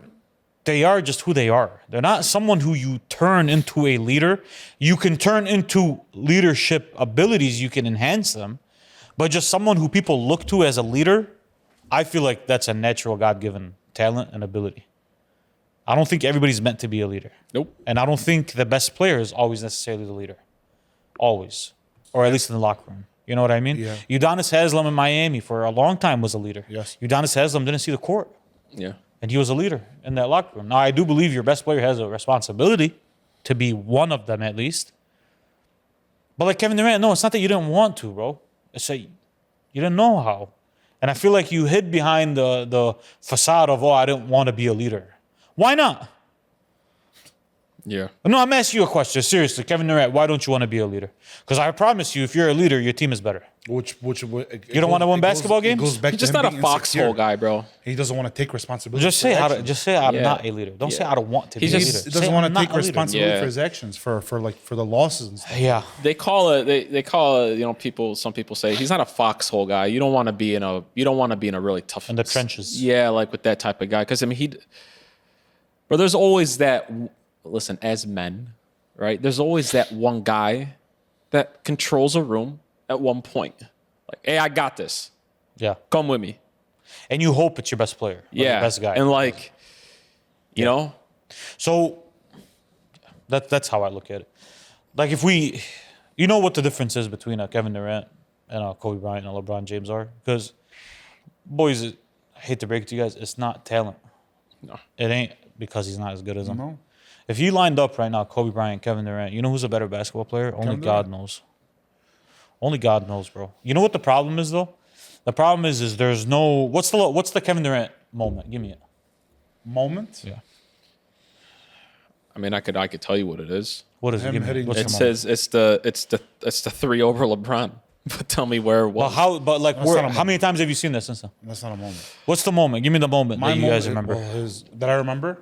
S1: just who they are. They're not someone who you turn into a leader. You can turn into leadership abilities, you can enhance them, but just someone who people look to as a leader, I feel like that's a natural God-given talent and ability. I don't think everybody's meant to be a leader.
S2: Nope.
S1: And I don't think the best player is always necessarily the leader. Always. Or at least in the locker room. You know what I mean?
S3: Yeah.
S1: Udonis Haslem in Miami for a long time was a leader.
S3: Yes.
S1: Udonis Haslem didn't see the court.
S2: Yeah.
S1: And he was a leader in that locker room. Now, I do believe your best player has a responsibility to be one of them at least. But like Kevin Durant, no, it's not that you didn't want to, bro. It's that you didn't know how. And I feel like you hid behind the facade of, I didn't want to be a leader. Why not?
S2: Yeah.
S1: No, I'm asking you a question. Seriously, Kevin Durant, why don't you want to be a leader? Because I promise you, if you're a leader, your team is better.
S3: You
S1: You don't want to win basketball games?
S3: Goes back
S2: He's
S3: to
S2: just
S3: him
S2: not a
S3: being
S2: foxhole
S3: insecure.
S2: guy, bro.
S3: He doesn't want to take responsibility.
S1: Just
S3: for
S1: say
S3: his
S1: how.
S3: actions.
S1: Just say I'm
S2: Yeah.
S1: not a leader. Don't say
S2: Yeah.
S1: I don't want to be
S2: He's
S1: a
S2: just-
S1: leader.
S3: He
S1: Say,
S3: doesn't want
S1: I'm
S3: to
S1: not
S3: take
S1: a leader.
S3: responsibility
S2: Yeah.
S3: for his actions, for the losses and stuff.
S1: Yeah.
S2: They call it. Some people say he's not a foxhole guy. You don't want to be in a really tough
S1: In the trenches.
S2: Yeah, like with that type of guy. Because I mean, but there's always that. Listen, as men, right? There's always that one guy that controls a room at one point. Like, hey, I got this.
S1: Yeah.
S2: Come with me.
S1: And you hope it's your best player. Or
S2: Yeah,
S1: your best guy.
S2: and like, you know,
S1: So that's how I look at it. Like if you know what the difference is between a Kevin Durant and a Kobe Bryant and a LeBron James are? Because, boys, I hate to break it to you guys, it's not talent.
S2: No.
S1: It ain't because he's not as good as them.
S3: No.
S1: If you lined up right now, Kobe Bryant, Kevin Durant, you know who's a better basketball player? Only God knows. Only God knows, bro. You know what the problem is, though? The problem is there's no... What's the Kevin Durant moment? Give me it.
S3: Moment.
S1: Yeah.
S2: I mean, I could tell you what it is.
S1: What is it?
S3: Him
S1: Give me
S3: hitting-
S1: it. What's
S2: It
S1: the moment?
S2: says it's the 3 over LeBron. But tell me where it was.
S1: But like,
S3: That's not a
S1: how
S3: moment.
S1: many times have you seen this since then?
S3: That's not a moment.
S1: What's the moment? Give me the moment
S3: My
S1: that you guys
S3: moment,
S1: remember.
S3: that I remember,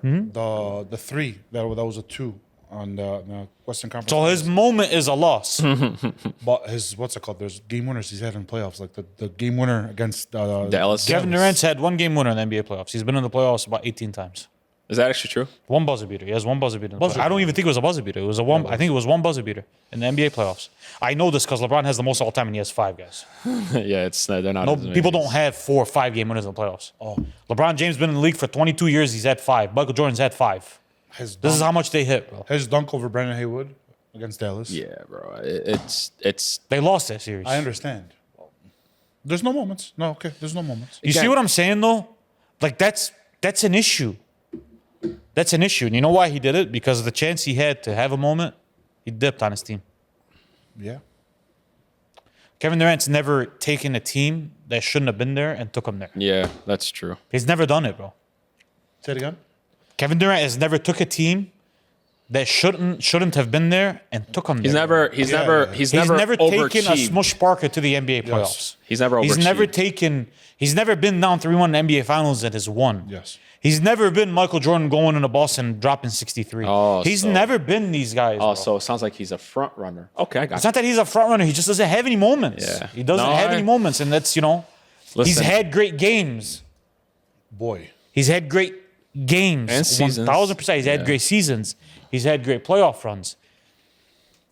S3: the 3 that was a 2 on the Western Conference.
S1: So his moment is a loss.
S3: But his what's it called? There's game winners he's had in playoffs, like the game winner against
S2: Dallas.
S1: Kevin Durant's had one game winner in the NBA playoffs. He's been in the playoffs about 18 times.
S2: Is that actually true?
S1: One buzzer beater. He has one buzzer beater. I don't even think it was a buzzer beater. It was a one. I think it was one buzzer beater in the NBA playoffs. I know this because LeBron has the most all time and he has 5 guys.
S2: Yeah, they're not.
S1: No,
S2: as many.
S1: people don't have 4 or 5 game winners in the playoffs.
S3: Oh.
S1: LeBron James been in the league for 22 years. He's had 5. Michael Jordan's had 5. This is how much they hit, bro.
S3: His dunk over Brandon Haywood against Dallas.
S2: Yeah, bro. It's.
S1: They lost that series.
S3: I understand. There's no moments. No, okay. There's no moments.
S1: You see what I'm saying though? Like that's an issue. That's an issue. And you know why he did it? Because of the chance he had to have a moment, he dipped on his team.
S3: Yeah.
S1: Kevin Durant's never taken a team that shouldn't have been there and took him there.
S2: Yeah, that's true.
S1: He's never done it, bro.
S3: Say it again.
S1: Kevin Durant has never took a team that shouldn't have been there and took him there.
S2: He's never
S1: taken a
S2: overachieved.
S1: smush Parker to the NBA playoffs.
S2: He's never overachieved.
S1: He's never been down 3-1 in the NBA Finals and has won.
S3: Yes.
S1: He's never been Michael Jordan going into Boston and dropping 63.
S2: Oh,
S1: he's
S2: so-
S1: never been these guys.
S2: Oh,
S1: bro.
S2: so it sounds like he's a front runner. Okay, I got
S1: It's
S2: you.
S1: not that he's a front runner. He just doesn't have any moments.
S2: Yeah.
S1: He doesn't
S2: No,
S1: have any moments, and that's he's
S2: Listen.
S1: had great games.
S3: Boy.
S1: He's had great games.
S2: And seasons.
S1: 1,000%. He's had great seasons. He's had great playoff runs.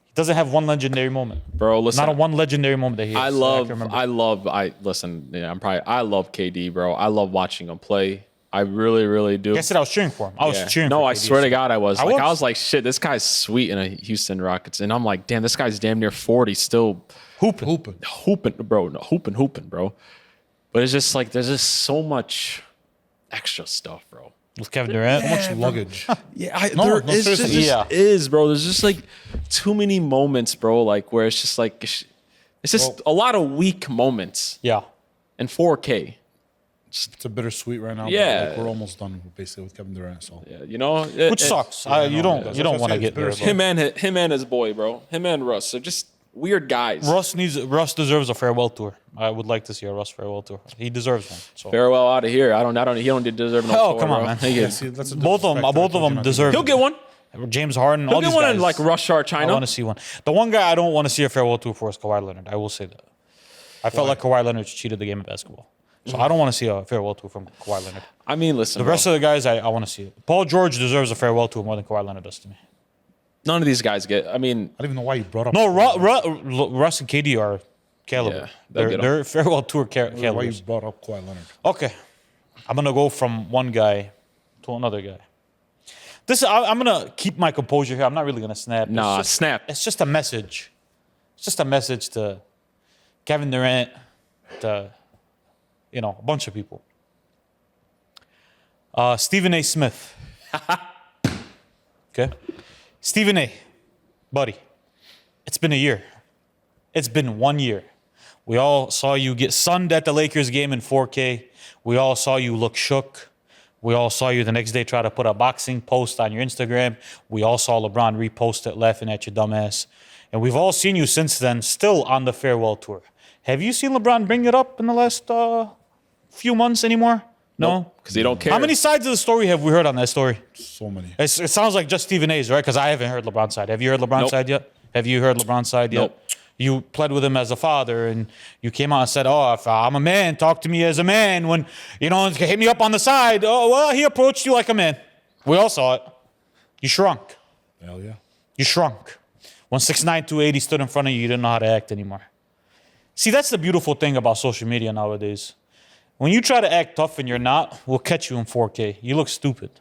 S1: He doesn't have one legendary moment.
S2: Bro, listen.
S1: Not a one legendary moment that he has.
S2: I
S1: can remember.
S2: love KD, bro. I love watching him play. I really, really do.
S1: I said I was cheering for him. I was cheering for
S2: No,
S1: him.
S2: I swear to God, I was.
S1: I
S2: I
S1: was.
S2: was like, shit, this guy's sweet in a Houston Rockets. And I'm like, damn, this guy's damn near 40, still
S1: Hooping.
S2: hooping, bro. No, hooping, bro. But it's just like, there's just so much extra stuff, bro.
S1: With Kevin Durant.
S3: How much luggage?
S2: Yeah,
S3: No, seriously.
S2: is, bro. There's just like too many moments, bro. Like where it's just like it's just a lot of weak moments
S1: Yeah.
S2: in 4K.
S3: It's a bittersweet right now.
S2: Yeah.
S3: But like we're almost done basically with Kevin Durant. So
S2: Yeah, you know,
S1: Which sucks. You don't want to
S3: what
S1: get there.
S3: it's
S1: bro.
S2: him and his boy, bro. Him and Russ. They're just weird guys.
S1: Russ deserves a farewell tour. I would like to see a Russ farewell tour. He deserves one. So.
S2: Farewell out of here. He don't deserve no
S1: Oh,
S2: tour,
S1: come on,
S2: bro.
S1: man.
S2: He
S3: yeah,
S2: gets-
S3: see, that's a
S1: Both of them deserve.
S2: He'll get one.
S1: James Harden.
S2: He'll
S1: all
S2: get
S1: these
S2: one
S1: guys.
S2: in like Rush Hour,
S1: I
S2: China.
S1: want to see one. The one guy I don't want to see a farewell tour for is Kawhi Leonard. I will say that. I felt like Kawhi Leonard cheated the game of basketball. So I don't want to see a farewell tour from Kawhi Leonard.
S2: I mean, listen,
S1: The rest of the guys, I want to see it. Paul George deserves a farewell tour more than Kawhi Leonard does to me.
S2: none of these guys get. I mean,
S3: I don't even know why you brought up.
S1: No, Russ and KD are caliber.
S2: Yeah, they'll get 'em.
S1: they're farewell tour
S3: Why you
S1: calibers.
S3: brought up Kawhi Leonard?
S1: Okay, I'm gonna go from one guy to another guy. I'm gonna keep my composure here. I'm not really gonna snap.
S2: nah,
S1: It's just-
S2: snap.
S1: It's just a message. It's just a message to Kevin Durant, to a bunch of people. Stephan A Smith. Okay, Stephan A, buddy. It's been a year. It's been 1 year. We all saw you get sunned at the Lakers game in 4K. We all saw you look shook. We all saw you the next day try to put a boxing post on your Instagram. We all saw LeBron repost it laughing at your dumbass. And we've all seen you since then still on the farewell tour. Have you seen LeBron bring it up in the last few months anymore? No?
S2: Because they don't care.
S1: How many sides of the story have we heard on that story?
S3: So many.
S1: It sounds like just Stephen A's, right? Because I haven't heard LeBron's side. Have you heard LeBron's
S2: Nope.
S1: side yet? Have you heard LeBron's side yet?
S2: Nope.
S1: You pled with him as a father, and you came out and said, "Oh, if I'm a man, talk to me as a man." When hit me up on the side. Oh, well, he approached you like a man. We all saw it. You shrunk.
S3: Hell yeah.
S1: You shrunk. When 6'9", 280 stood in front of you, you didn't know how to act anymore. See, that's the beautiful thing about social media nowadays. When you try to act tough and you're not, we'll catch you in 4K. You look stupid.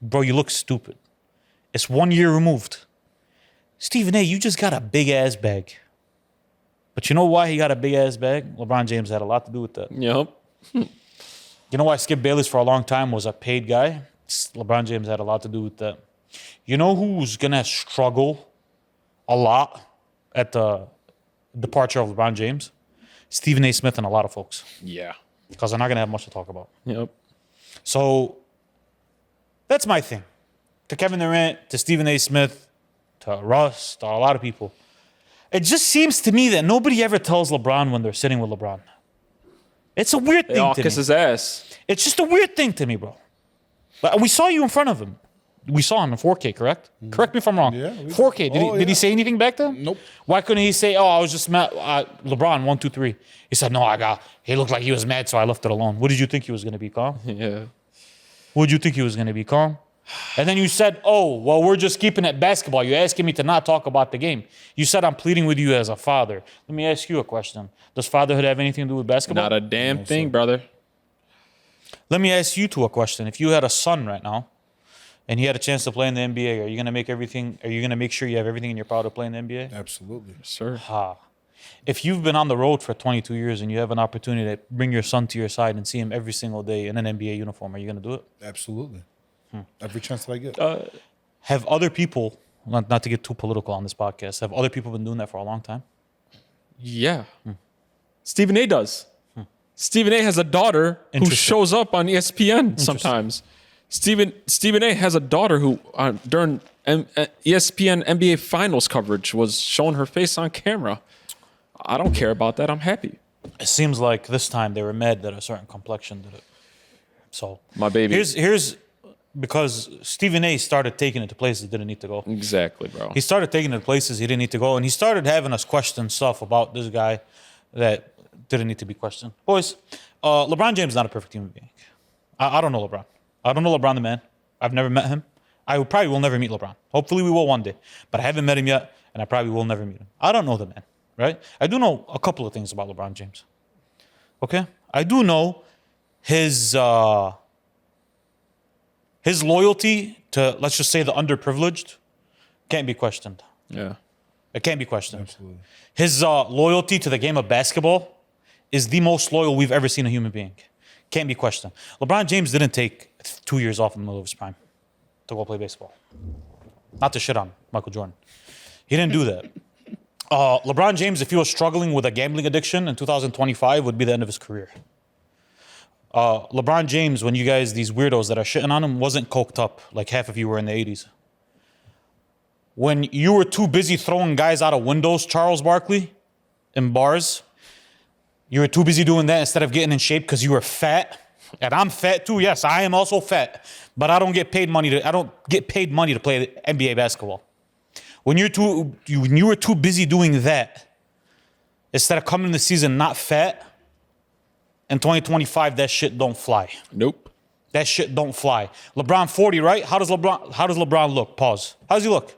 S1: Bro, you look stupid. It's 1 year removed. Stephen A., you just got a big-ass bag. But you know why he got a big-ass bag? LeBron James had a lot to do with that.
S2: Yep.
S1: You know why Skip Bayless for a long time was a paid guy? LeBron James had a lot to do with that. You know who's going to struggle a lot at the departure of LeBron James? Stephen A. Smith and a lot of folks.
S2: Yeah.
S1: Because they're not going to have much to talk about.
S2: Yep.
S1: So that's my thing. To Kevin Durant, to Stephen A. Smith, to Russ, to a lot of people. It just seems to me that nobody ever tells LeBron when they're sitting with LeBron. It's a weird
S2: They
S1: thing
S2: all
S1: to
S2: kiss
S1: me.
S2: his ass.
S1: It's just a weird thing to me, bro. But we saw you in front of him. We saw him in 4K, correct? Correct me if I'm wrong.
S3: Yeah,
S1: 4K. Did he say anything back then?
S3: Nope.
S1: Why couldn't he say, "Oh, I was just mad"? LeBron 1, 2, 3. He said, "No, he looked like he was mad, so I left it alone." What did you think he was going to be, calm?
S2: Yeah.
S1: What did you think he was going to be, calm? And then you said, "Oh, well, we're just keeping it basketball. You're asking me to not talk about the game." You said, "I'm pleading with you as a father." Let me ask you a question. Does fatherhood have anything to do with basketball?
S2: Not a damn thing, brother.
S1: Let me ask you two a question. If you had a son right now, and he had a chance to play in the NBA, are you going to make everything? Are you going to make sure you have everything in your power to play in the NBA?
S3: Absolutely.
S2: Sir.
S1: If you've been on the road for 22 years and you have an opportunity to bring your son to your side and see him every single day in an NBA uniform, are you going to do it?
S3: Absolutely. Every chance that I get.
S1: Have other people, not to get too political on this podcast, have other people been doing that for a long time?
S2: Yeah. Stephen A does. Stephen A has a daughter who shows up on ESPN sometimes. Stephen A has a daughter who during ESPN NBA Finals coverage was showing her face on camera. I don't care about that. I'm happy.
S1: It seems like this time they were mad that a certain complexion did it. So
S2: my baby.
S1: Here's because Stephen A started taking it to places he didn't need to go.
S2: Exactly, bro.
S1: He started taking it to places he didn't need to go, and he started having us question stuff about this guy that didn't need to be questioned. Boys, LeBron James is not a perfect human being. I don't know LeBron. I don't know LeBron the man. I've never met him. I probably will never meet LeBron. Hopefully we will one day. But I haven't met him yet, and I probably will never meet him. I don't know the man, right? I do know a couple of things about LeBron James. Okay? I do know his loyalty to, let's just say, the underprivileged can't be questioned.
S2: Yeah.
S1: It can't be questioned.
S3: Absolutely.
S1: His loyalty to the game of basketball is the most loyal we've ever seen a human being. Can't be questioned. LeBron James didn't take 2 years off in the middle of his prime to go play baseball. Not to shit on Michael Jordan. He didn't do that. LeBron James, if he was struggling with a gambling addiction in 2025, would be the end of his career. LeBron James, when you guys, these weirdos that are shitting on him, wasn't coked up like half of you were in the 80s. When you were too busy throwing guys out of windows, Charles Barkley, in bars, you were too busy doing that instead of getting in shape because you were fat. And I'm fat too. Yes, I am also fat. But I don't get paid money to play NBA basketball. When you were too busy doing that, instead of coming in the season not fat, in 2025, that shit don't fly.
S2: Nope.
S1: That shit don't fly. LeBron 40, right? How does LeBron look? Pause. How does he look?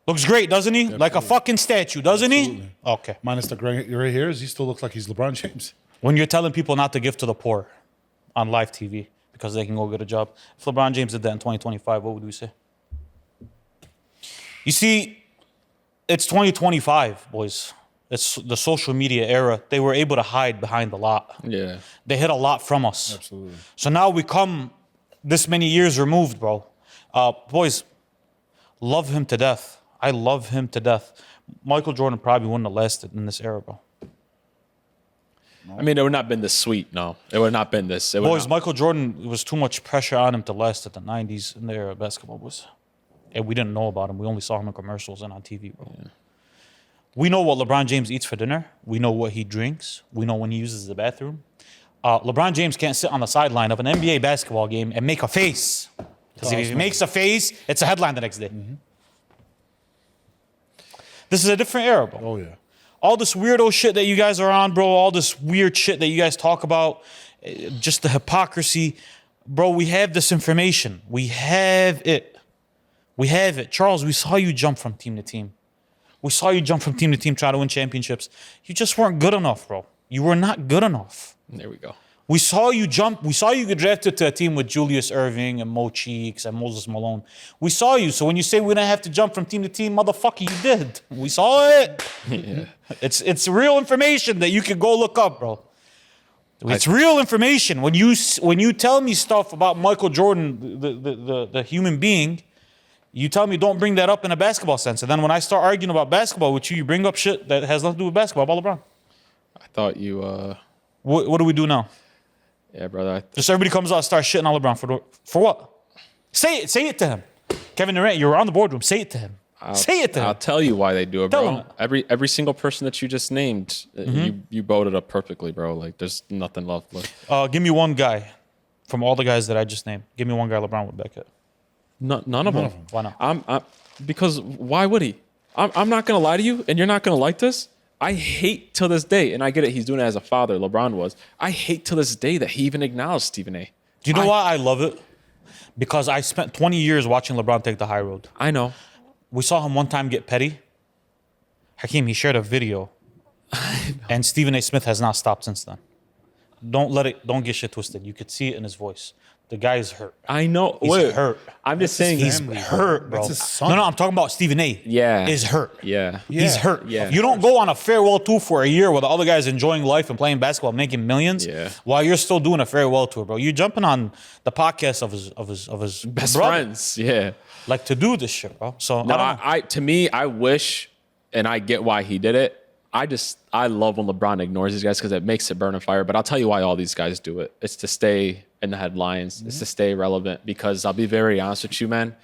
S1: Looks great, doesn't he? Like a fucking statue, doesn't he? Okay.
S3: Minus the gray hairs, he still looks like he's LeBron James.
S1: When you're telling people not to give to the poor on live TV because they can go get a job, if LeBron James did that in 2025, what would we say? You see, it's 2025, boys. It's the social media era. They were able to hide behind a lot.
S2: Yeah.
S1: They hid a lot from us.
S3: Absolutely.
S1: So now we come this many years removed, bro. Boys, love him to death. I love him to death. Michael Jordan probably wouldn't have lasted in this era, bro.
S2: I mean, it would not been this sweet. No, it would not been this.
S1: Boys, Michael Jordan, it was too much pressure on him to last at the 90s in the era of basketball, boys. And we didn't know about him. We only saw him in commercials and on TV, bro. Yeah. We know what LeBron James eats for dinner. We know what he drinks. We know when he uses the bathroom. LeBron James can't sit on the sideline of an NBA basketball game and make a face. Because if he makes a face, it's a headline the next day. Mm-hmm. This is a different era, bro.
S3: Oh, yeah.
S1: All this weirdo shit that you guys are on, bro, all this weird shit that you guys talk about, just the hypocrisy. Bro, we have this information. We have it. We have it. Charles, we saw you jump from team to team. We saw you jump from team to team, try to win championships. You just weren't good enough, bro. You were not good enough.
S2: There we go.
S1: We saw you jump. We saw you get drafted to a team with Julius Erving and Mo Cheeks and Moses Malone. We saw you. So when you say we didn't have to jump from team to team, motherfucker, you did. We saw it.
S2: Yeah.
S1: It's real information that you can go look up, bro. It's real information. When you tell me stuff about Michael Jordan, the human being, you tell me don't bring that up in a basketball sense. And then when I start arguing about basketball with you, you bring up shit that has nothing to do with basketball about LeBron.
S2: I thought you...
S1: What do we do now?
S2: Yeah, brother.
S1: Just everybody comes out and starts shitting on LeBron for what? Say it to him. Kevin Durant, you're on the boardroom. Say it to him. Say it to him.
S2: I'll tell you why they do it,
S1: Tell
S2: bro.
S1: him.
S2: Every single person that you just named, you bowed it up perfectly, bro. Like, there's nothing left.
S1: Give me one guy from all the guys that I just named. Give me one guy LeBron would back it.
S2: None of them.
S1: Why not?
S2: Because why would he? I'm not gonna lie to you, and you're not gonna like this. I hate till this day, and I get it. He's doing it as a father. LeBron was. I hate till this day that he even acknowledged Stephen A.
S1: Do you know why I love it? Because I spent 20 years watching LeBron take the high road.
S2: I know.
S1: We saw him one time get petty. Hakeem, he shared a video. And Stephen A. Smith has not stopped since then. Don't get shit twisted. You could see it in his voice. The guy is hurt.
S2: I know.
S1: He's hurt.
S2: I'm just saying
S1: He's hurt, bro.
S3: That's his son.
S1: No, I'm talking about Stephen A.
S2: Yeah.
S1: Is hurt.
S2: Yeah.
S1: He's hurt.
S2: Yeah.
S1: You don't go on a farewell tour for a year where the other guy's enjoying life and playing basketball, making millions, while you're still doing a farewell tour, bro. You're jumping on the podcast of his
S2: Best
S1: brother,
S2: friends. Yeah.
S1: like to do this shit, bro. So
S2: No,
S1: I don't,
S2: to me, I wish, and I get why he did it. I love when LeBron ignores these guys because it makes it burn a fire. But I'll tell you why all these guys do it. It's to stay in the headlines. It's to stay relevant. Because I'll be very honest with you, man.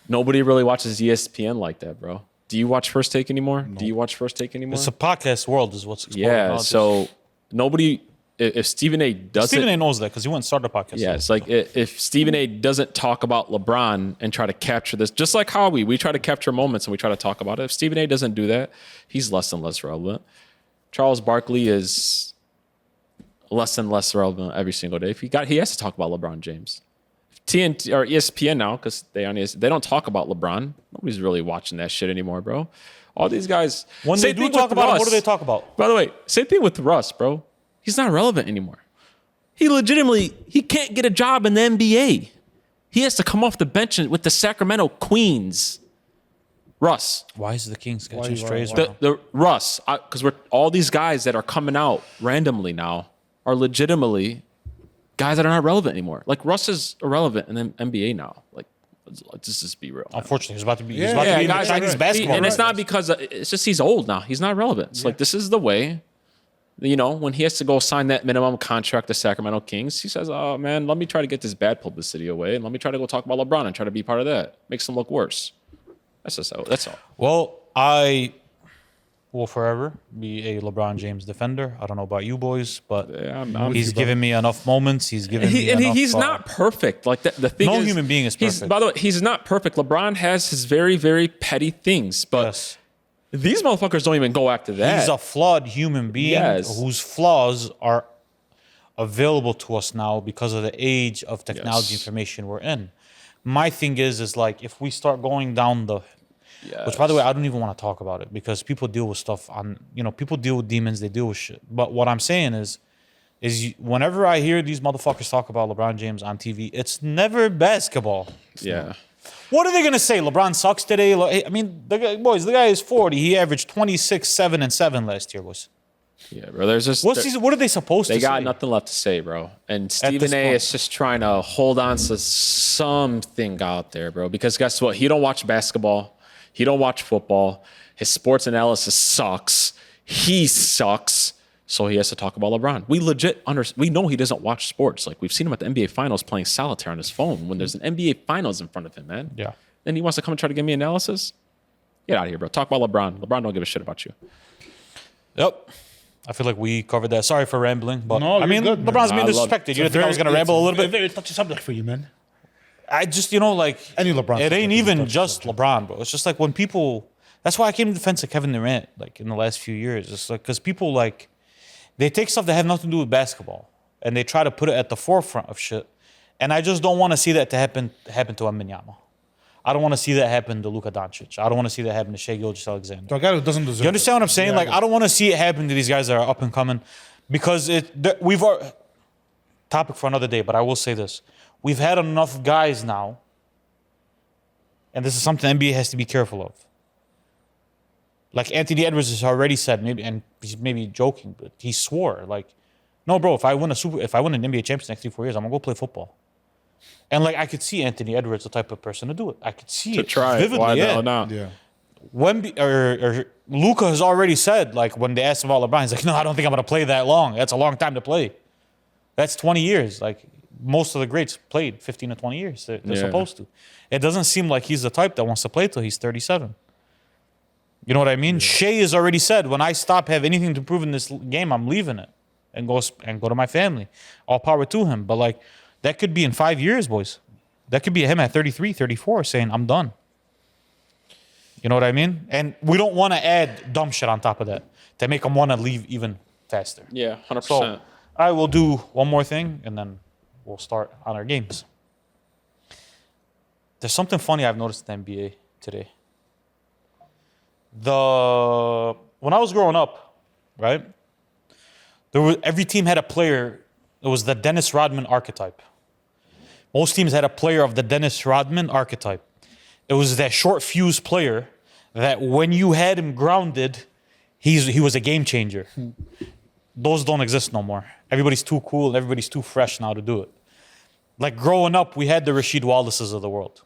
S2: Nobody really watches ESPN like that, bro. Do you watch First Take anymore? No. Do you watch First Take anymore?
S1: it's a podcast world is what's exploding.
S2: Yeah. So nobody. If Stephen A. doesn't,
S1: Stephen A. knows that because he went and started a podcast.
S2: yeah, it's like if Stephen A. doesn't talk about LeBron and try to capture this, just like how we try to capture moments and we try to talk about it. If Stephen A. doesn't do that, he's less and less relevant. Charles Barkley is less and less relevant every single day. He has to talk about LeBron James. TNT or ESPN now, because they don't talk about LeBron. Nobody's really watching that shit anymore, bro. All these guys.
S1: When they do talk about it, what do they talk about?
S2: By the way, same thing with Russ, bro. He's not relevant anymore. He can't get a job in the NBA. He has to come off the bench with the Sacramento Queens. Russ.
S1: Why is the Kings catching
S3: Why-
S1: strays?
S3: why-
S1: bro?
S2: The Russ, because all these guys that are coming out randomly now are legitimately guys that are not relevant anymore. Like Russ is irrelevant in the NBA now. Like, let's just be real.
S1: Unfortunately, he's about to be.
S3: Yeah,
S1: He's about to be in the
S2: guys,
S1: Chinese basketball.
S2: and it's
S1: right?
S2: not because it's just he's old now. He's not relevant. It's like this is the way. You know, when he has to go sign that minimum contract to Sacramento Kings, he says, "Oh man, let me try to get this bad publicity away, and let me try to go talk about LeBron and try to be part of that. Makes him look worse." That's just how. That's all.
S1: Well, I will forever be a LeBron James defender. I don't know about you boys, but he's given me enough moments. He's given me enough.
S2: He's not perfect. Like the thing
S1: No
S2: is,
S1: human being is perfect.
S2: By the way, he's not perfect. LeBron has his very, very petty things, but
S1: Yes.
S2: these motherfuckers don't even go after that.
S1: He's a flawed human being
S2: Yes.
S1: whose flaws are available to us now because of the age of technology
S2: Yes.
S1: information we're in. My thing is like if we start going down the
S2: Yes.
S1: which by the way I don't even want to talk about it because people deal with stuff on people deal with demons, they deal with shit. But what I'm saying is whenever I hear these motherfuckers talk about LeBron James on TV, it's never basketball.
S2: Yeah.
S1: What are they gonna say? LeBron sucks today. I mean, the guy is 40. He averaged 26, 7, and 7 last year, boys.
S2: Yeah, bro. There's just
S1: What are they supposed to
S2: they
S1: say?
S2: got nothing left to say, bro. And Stephen
S1: this
S2: A
S1: point.
S2: is just trying to hold on to something out there, bro. Because guess what? He don't watch basketball. He don't watch football. His sports analysis sucks. He sucks. So he has to talk about LeBron. We know he doesn't watch sports. Like we've seen him at the NBA Finals playing solitaire on his phone when there's an NBA Finals in front of him, man.
S1: Yeah.
S2: Then he wants to come and try to give me analysis. Get out of here, bro. Talk about LeBron. LeBron don't give a shit about you.
S1: Yep. I feel like we covered that. Sorry for rambling, but
S3: No,
S1: I
S3: you're
S1: mean,
S3: good, man.
S1: LeBron's being
S2: I love-
S1: disrespected. You didn't think I was going to ramble a little bit?
S3: Very touchy subject for you, man.
S1: I just, like,
S3: Any LeBron
S1: it
S3: subject
S1: ain't
S3: is a
S1: even
S3: touchy
S1: just
S3: subject.
S1: LeBron, bro. It's just like when people, that's why I came to the defense of Kevin Durant, like, in the last few years. It's like, because people, like, they take stuff that have nothing to do with basketball and they try to put it at the forefront of shit. And I just don't want to see that to happen to Wembanyama. I don't want to see that happen to Luka Doncic. I don't want to see that happen to Shai Gilgeous-Alexander.
S3: To a guy who doesn't deserve
S1: You understand
S3: it.
S1: what I'm saying?
S3: Yeah,
S1: Like, I don't want to see it happen to these guys that are up and coming because topic for another day, but I will say this. We've had enough guys now, and this is something NBA has to be careful of. Like Anthony Edwards has already said, and he's maybe joking, but he swore, like, no, bro, if I win an NBA championship next 3-4 years, I'm gonna go play football. And like I could see Anthony Edwards the type of person to do it. I could see it
S2: Try it.
S1: vividly.
S2: Why
S1: yeah.
S2: not?
S3: Yeah.
S1: Or Luka has already said, like, when they asked him about LeBron, he's like, no, I don't think I'm going to play that long. That's a long time to play. That's 20 years. Like, most of the greats played 15 to 20 years. They're supposed to. It doesn't seem like he's the type that wants to play till he's 37. You know what I mean? Yeah. Shai has already said, when I have anything to prove in this game, I'm leaving it and go to my family. All power to him. But, like, that could be in 5 years, boys. That could be him at 33, 34 saying, I'm done. You know what I mean? And we don't want to add dumb shit on top of that to make him want to leave even faster.
S2: Yeah, 100%.
S1: So I will do one more thing, and then we'll start on our games. There's something funny I've noticed in the NBA today. When I was growing up, right, every team had a player. It was the Dennis Rodman archetype. Most teams had a player of the Dennis Rodman archetype. It was that short fuse player that when you had him grounded, he was a game changer. Those don't exist no more. Everybody's too cool and everybody's too fresh now to do it. Like growing up, we had the Rasheed Wallaces of the world.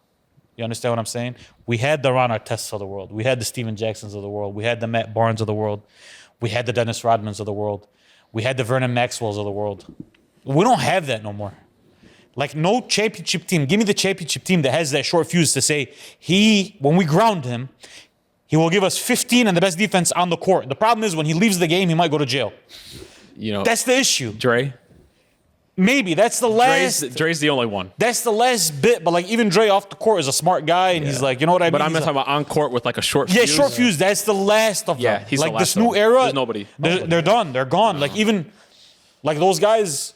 S1: You understand what I'm saying? We had the Ron Artests of the world. We had the Steven Jacksons of the world. We had the Matt Barnes of the world. We had the Dennis Rodmans of the world. We had the Vernon Maxwells of the world. We don't have that no more. Like no championship team. Give me the championship team that has that short fuse to say when we ground him, he will give us 15 and the best defense on the court. The problem is when he leaves the game, he might go to jail.
S2: You know,
S1: that's the issue.
S2: Dre.
S1: Maybe that's the last.
S2: Dre's the only one.
S1: That's the last bit. But like even Dre off the court is a smart guy, and he's like, you know what I mean.
S2: But I'm not talking about on court with like a short fuse.
S1: Yeah, short fuse. That's the last of them.
S2: Yeah, he's
S1: like
S2: the last
S1: this new era.
S2: There's nobody.
S1: They're done. They're gone. Like even like those guys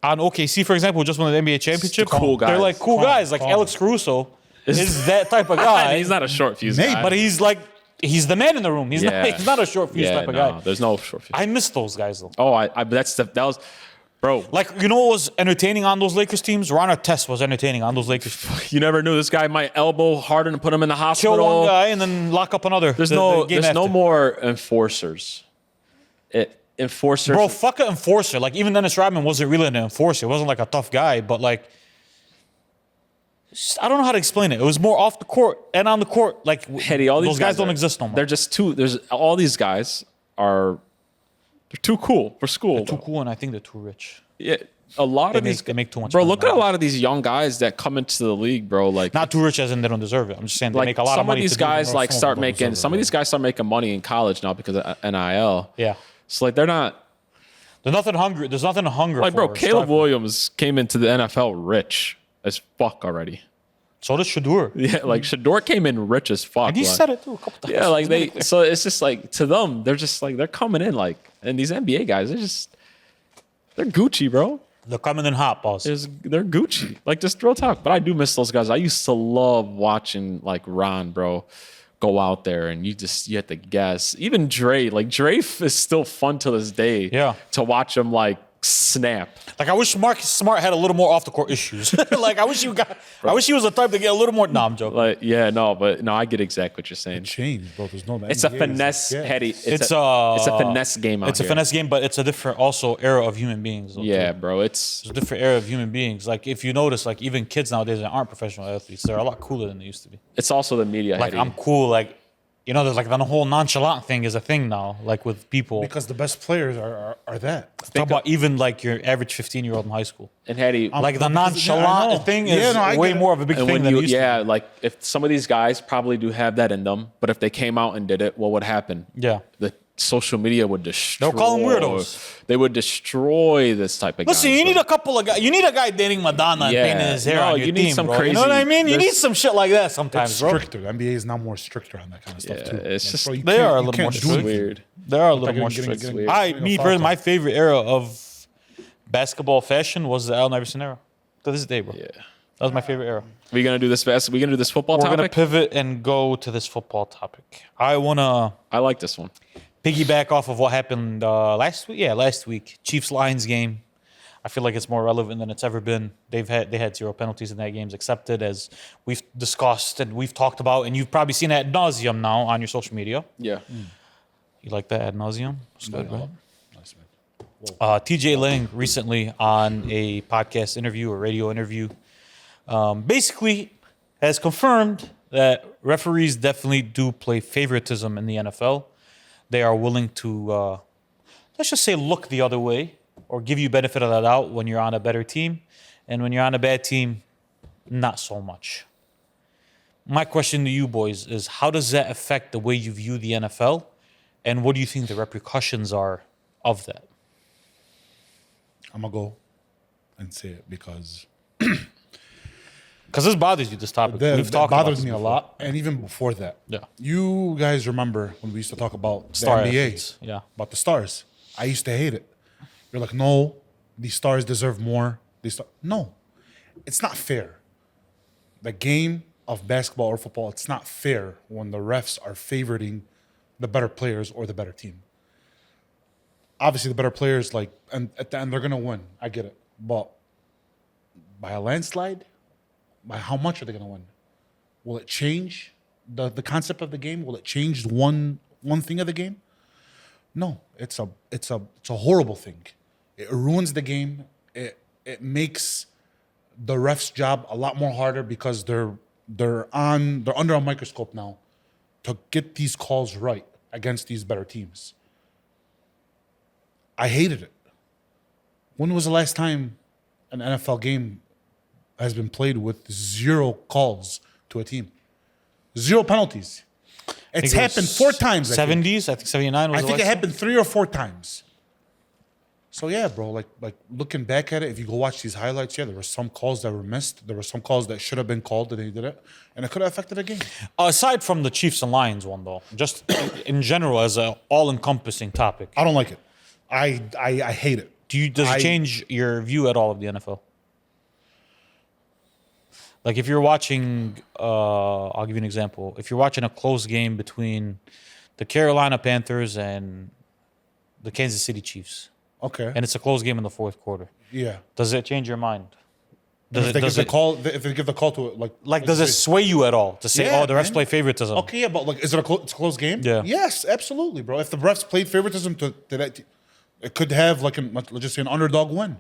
S1: on OKC, for example, who just won the NBA championship.
S2: Cool guys.
S1: They're like cool guys. Like Alex Caruso is that type of guy.
S2: He's not a short fuse guy.
S1: But he's like he's the man in the room. He's not a short fuse type of guy.
S2: There's no short fuse.
S1: I miss those guys though.
S2: Oh, that was. Bro.
S1: Like, you know what was entertaining on those Lakers teams? Ron Artest was entertaining on those Lakers teams.
S2: You never knew this guy might elbow Harden and put him in the hospital.
S1: Kill one guy and then lock up another.
S2: There's no more enforcers. Enforcers.
S1: Bro, fuck an enforcer. Like, even Dennis Rodman wasn't really an enforcer. He wasn't like a tough guy, but like, I don't know how to explain it. It was more off the court and on the court. Like,
S2: Hetty, all these
S1: those guys don't exist no more.
S2: They're just all these guys they're too cool for school.
S1: They're too cool, and I think they're too rich.
S2: Yeah. They make too much
S1: bro,
S2: money. Look at a lot of these young guys that come into the league, bro. Like
S1: not too rich as in they don't deserve it. I'm just saying they
S2: like
S1: make a lot of money.
S2: Some of these guys like start making money in college now because of NIL.
S1: Yeah.
S2: So like they're not.
S1: There's nothing hungry. There's nothing to hunger
S2: like,
S1: for.
S2: Bro, Caleb Williams came into the NFL rich as fuck already.
S1: So does Shador.
S2: Yeah, like Shador came in rich as fuck.
S1: And he said it too a couple times.
S2: Yeah, like so it's just like to them, they're just like they're coming in like, and these NBA guys, they're Gucci, bro.
S1: They're coming in hot, boss.
S2: They're Gucci. Like, just real talk. But I do miss those guys. I used to love watching, like, Ron, bro, go out there and you have to guess. Even Dre. Like, Dre is still fun to this day.
S1: Yeah.
S2: To watch him, like, snap.
S1: Like, I wish Marcus Smart had a little more off-the-court issues. Like, I wish he was the type to get a little more... No, I'm joking.
S2: Like, yeah, no, I get exactly what you're saying.
S3: It changed, bro. There's no...
S2: It's a finesse, Hetty. It's a finesse game out
S1: It's a finesse game, but it's a different also era of human beings.
S2: Yeah, bro. It's
S1: a different era of human beings. Like, if you notice, like, even kids nowadays that aren't professional athletes, they're a lot cooler than they used to be.
S2: It's also the media,
S1: Like,
S2: Hetty.
S1: I'm cool, like... You know, there's like the whole nonchalant thing is a thing now, like with people.
S3: Because the best players are that.
S1: Talk about even like your average 15-year-old in high school.
S2: And Hetty,
S1: like the nonchalant thing is way more of a big thing than it used to be.
S2: Yeah, like if some of these guys probably do have that in them, but if they came out and did it, what would happen?
S1: Yeah.
S2: The social media would destroy.
S1: They'll call them weirdos.
S2: They would destroy this type of guy.
S1: Listen, you need a couple of guys. You need a guy dating Madonna and painting his hair on your team,
S2: some
S1: bro.
S2: crazy.
S1: You know what I mean? You need some shit like that sometimes,
S3: It's
S1: bro.
S3: stricter. The NBA is now more stricter on that kind of stuff too.
S2: It's just
S3: bro,
S1: they are a little more strict.
S2: Weird.
S1: They are a little
S3: Getting-
S1: more
S3: getting-
S1: strict.
S3: getting-
S1: Me personally, my favorite era of basketball fashion was the Allen Iverson era. To this day, bro.
S2: Yeah.
S1: That was my favorite era.
S2: We gonna do this fast? We gonna do this football
S1: We're gonna
S2: topic?
S1: pivot and go to this football topic. I wanna
S2: I like this one.
S1: piggyback off of what happened last week. Yeah, last week. Chiefs-Lions game. I feel like it's more relevant than it's ever been. They had 0 penalties in that game accepted, as we've discussed and we've talked about, and you've probably seen ad nauseum now on your social media.
S2: Yeah.
S1: You like that ad nauseum? It's good, right?
S3: Nice, man.
S1: TJ Lang recently on a podcast interview, a radio interview, basically has confirmed that referees definitely do play favoritism in the NFL. They are willing to, let's just say, look the other way or give you benefit of the doubt when you're on a better team. And when you're on a bad team, not so much. My question to you boys is, how does that affect the way you view the NFL? And what do you think the repercussions are of that?
S3: I'm gonna go and say it because
S1: Because this bothers you, this topic. We've
S3: That
S1: talked about
S3: bothers
S1: this
S3: me a
S1: before.
S3: lot, and even before that.
S1: Yeah.
S3: You guys remember when we used to talk about the
S1: Star
S3: NBA,
S1: athletes, yeah.
S3: about the stars? I used to hate it. You're like, no, these stars deserve more. No, it's not fair. The game of basketball or football, it's not fair when the refs are favoriting the better players or the better team. Obviously, the better players, like, and at the end, they're gonna win. I get it, but by a landslide, by how much are they gonna win? Will it change the concept of the game? Will it change one thing of the game? No, it's a horrible thing. It ruins the game. It makes the ref's job a lot more harder because they're under a microscope now to get these calls right against these better teams. I hated it. When was the last time an NFL game has been played with 0 calls to a team? 0 penalties. It's happened 4 times.
S1: 70s, I think 79 was
S3: I
S1: the
S3: think it
S1: last
S3: happened 3 or 4 times. So yeah, bro, like looking back at it, if you go watch these highlights, yeah, there were some calls that were missed. There were some calls that should have been called that they did it, and it could have affected the game.
S1: Aside from the Chiefs and Lions one, though, just in general as an all-encompassing topic,
S3: I don't like it. I hate it.
S1: does it change your view at all of the NFL? Like if you're watching, I'll give you an example. If you're watching a close game between the Carolina Panthers and the Kansas City Chiefs,
S3: Okay.
S1: and it's a close game in the fourth quarter,
S3: Yeah.
S1: does it change your mind?
S3: If they give the call to it,
S1: Like, does it sway you at all to say,
S3: Yeah,
S1: oh, the refs
S3: man.
S1: play favoritism?
S3: Okay, yeah, but like, is it it's a close game?
S1: Yeah.
S3: Yes, absolutely, bro. If the refs played favoritism to that, it could have let's just say an underdog win.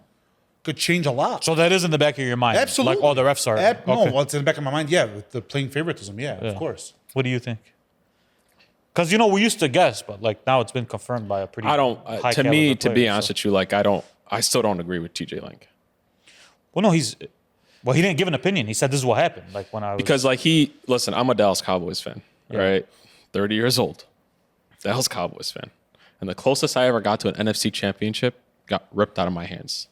S3: Could change a lot.
S1: So that is in the back of your mind.
S3: Absolutely.
S1: Like, oh, the refs are.
S3: No,
S1: okay.
S3: what's in the back of my mind? Yeah, with the playing favoritism. Yeah, of course.
S1: What do you think? Because we used to guess, but like now it's been confirmed by a pretty.
S2: I don't.
S1: high
S2: To me,
S1: caliber
S2: to be
S1: player,
S2: honest
S1: so.
S2: with you, like I still don't agree with TJ Link
S1: Well, no, he didn't give an opinion. He said this is what happened. Like when I was
S2: because listen, I'm a Dallas Cowboys fan, right? 30 years old, Dallas Cowboys fan, and the closest I ever got to an NFC Championship got ripped out of my hands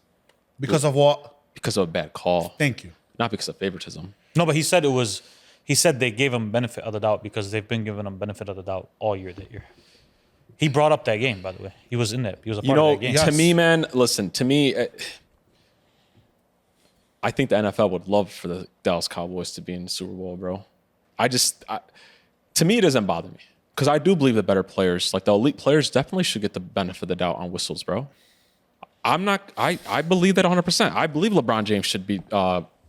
S3: Because of what?
S2: because of a bad call,
S3: Thank you.
S2: not because of favoritism.
S1: No, but he said it was. He said they gave him benefit of the doubt because they've been giving him benefit of the doubt all year that year. He brought up that game, by the way. He was in that. He was a part of that game.
S3: yeah.
S2: To
S3: Yes.
S2: me, man, listen, to me, I think the NFL would love for the Dallas Cowboys to be in the Super Bowl, bro. To me, it doesn't bother me because I do believe the better players, like the elite players, definitely should get the benefit of the doubt on whistles, bro. I believe that 100%. I believe LeBron James should be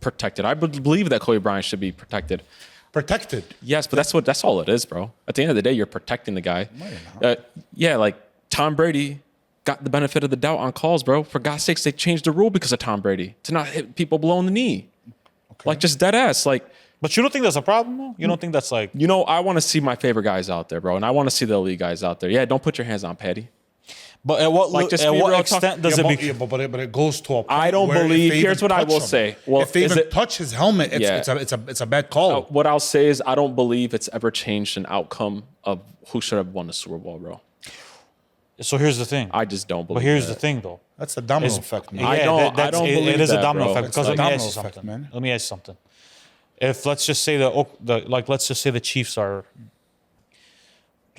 S2: protected. I believe that Kobe Bryant should be protected.
S3: Protected.
S2: Yes, but that's all it is, bro. At the end of the day, you're protecting the guy.
S3: No, you're not.
S2: Yeah, like Tom Brady got the benefit of the doubt on calls, bro. For God's sakes, they changed the rule because of Tom Brady to not hit people below in the knee.
S3: Okay.
S2: Like just dead ass. Like,
S1: But you don't think that's a problem, though? You don't think that's like.
S2: I want to see my favorite guys out there, bro. And I want to see the elite guys out there. Yeah, don't put your hands on Patty.
S1: But at what,
S2: Like, just
S1: at
S2: be
S1: what
S2: real
S1: extent
S2: talk-
S1: does
S3: Yeah,
S1: it
S3: but,
S1: be.
S3: yeah, but it goes to a point
S2: I don't
S3: where if
S2: believe-
S3: they
S2: here's
S3: even
S2: what I
S3: touch
S2: will
S3: him,
S2: say. Well,
S3: if they
S2: is
S3: even
S2: it-
S3: touch his helmet,
S2: Yeah.
S3: it's a bad call.
S2: What I'll say is I don't believe it's ever changed an outcome of who should have won the Super Bowl, bro.
S1: So here's the thing.
S2: I just don't believe
S1: But here's
S2: that.
S1: the thing, though.
S3: That's a domino
S1: Is-
S3: effect, man.
S1: Yeah,
S2: I don't
S1: it
S2: believe
S1: is a
S2: that,
S1: domino
S2: bro.
S1: effect.
S3: It's
S1: Because
S3: a
S1: let me
S3: domino
S1: ask you
S3: effect,
S1: something.
S3: man.
S1: Let me ask you something. If let's just say let's just say the Chiefs are,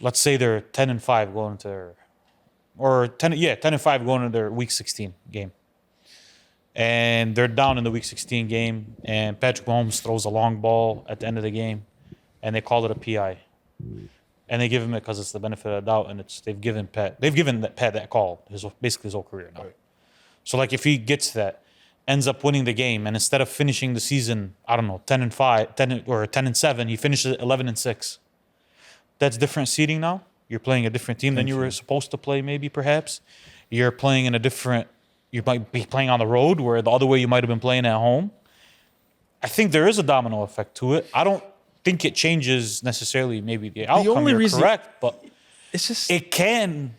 S1: let's say they're 10-5 going into their, or 10-5 going into their Week 16 game, and they're down in the Week 16 game, and Patrick Mahomes throws a long ball at the end of the game, and they call it a PI, and they give him it because it's the benefit of the doubt, and they've given Pat that call basically his whole career now.
S3: Right.
S1: So like if he gets that, ends up winning the game, and instead of finishing the season, I don't know, 10-5, or 10-7, he finishes it 11-6. That's different seeding now. You're playing a different team than you were supposed to play, maybe perhaps. You're playing in a different. You might be playing on the road, where the other way you might have been playing at home. I think there is a domino effect to it. I don't think it changes necessarily maybe the outcome.
S2: only
S1: You're
S2: reason-
S1: correct, but
S2: It's just
S1: it can.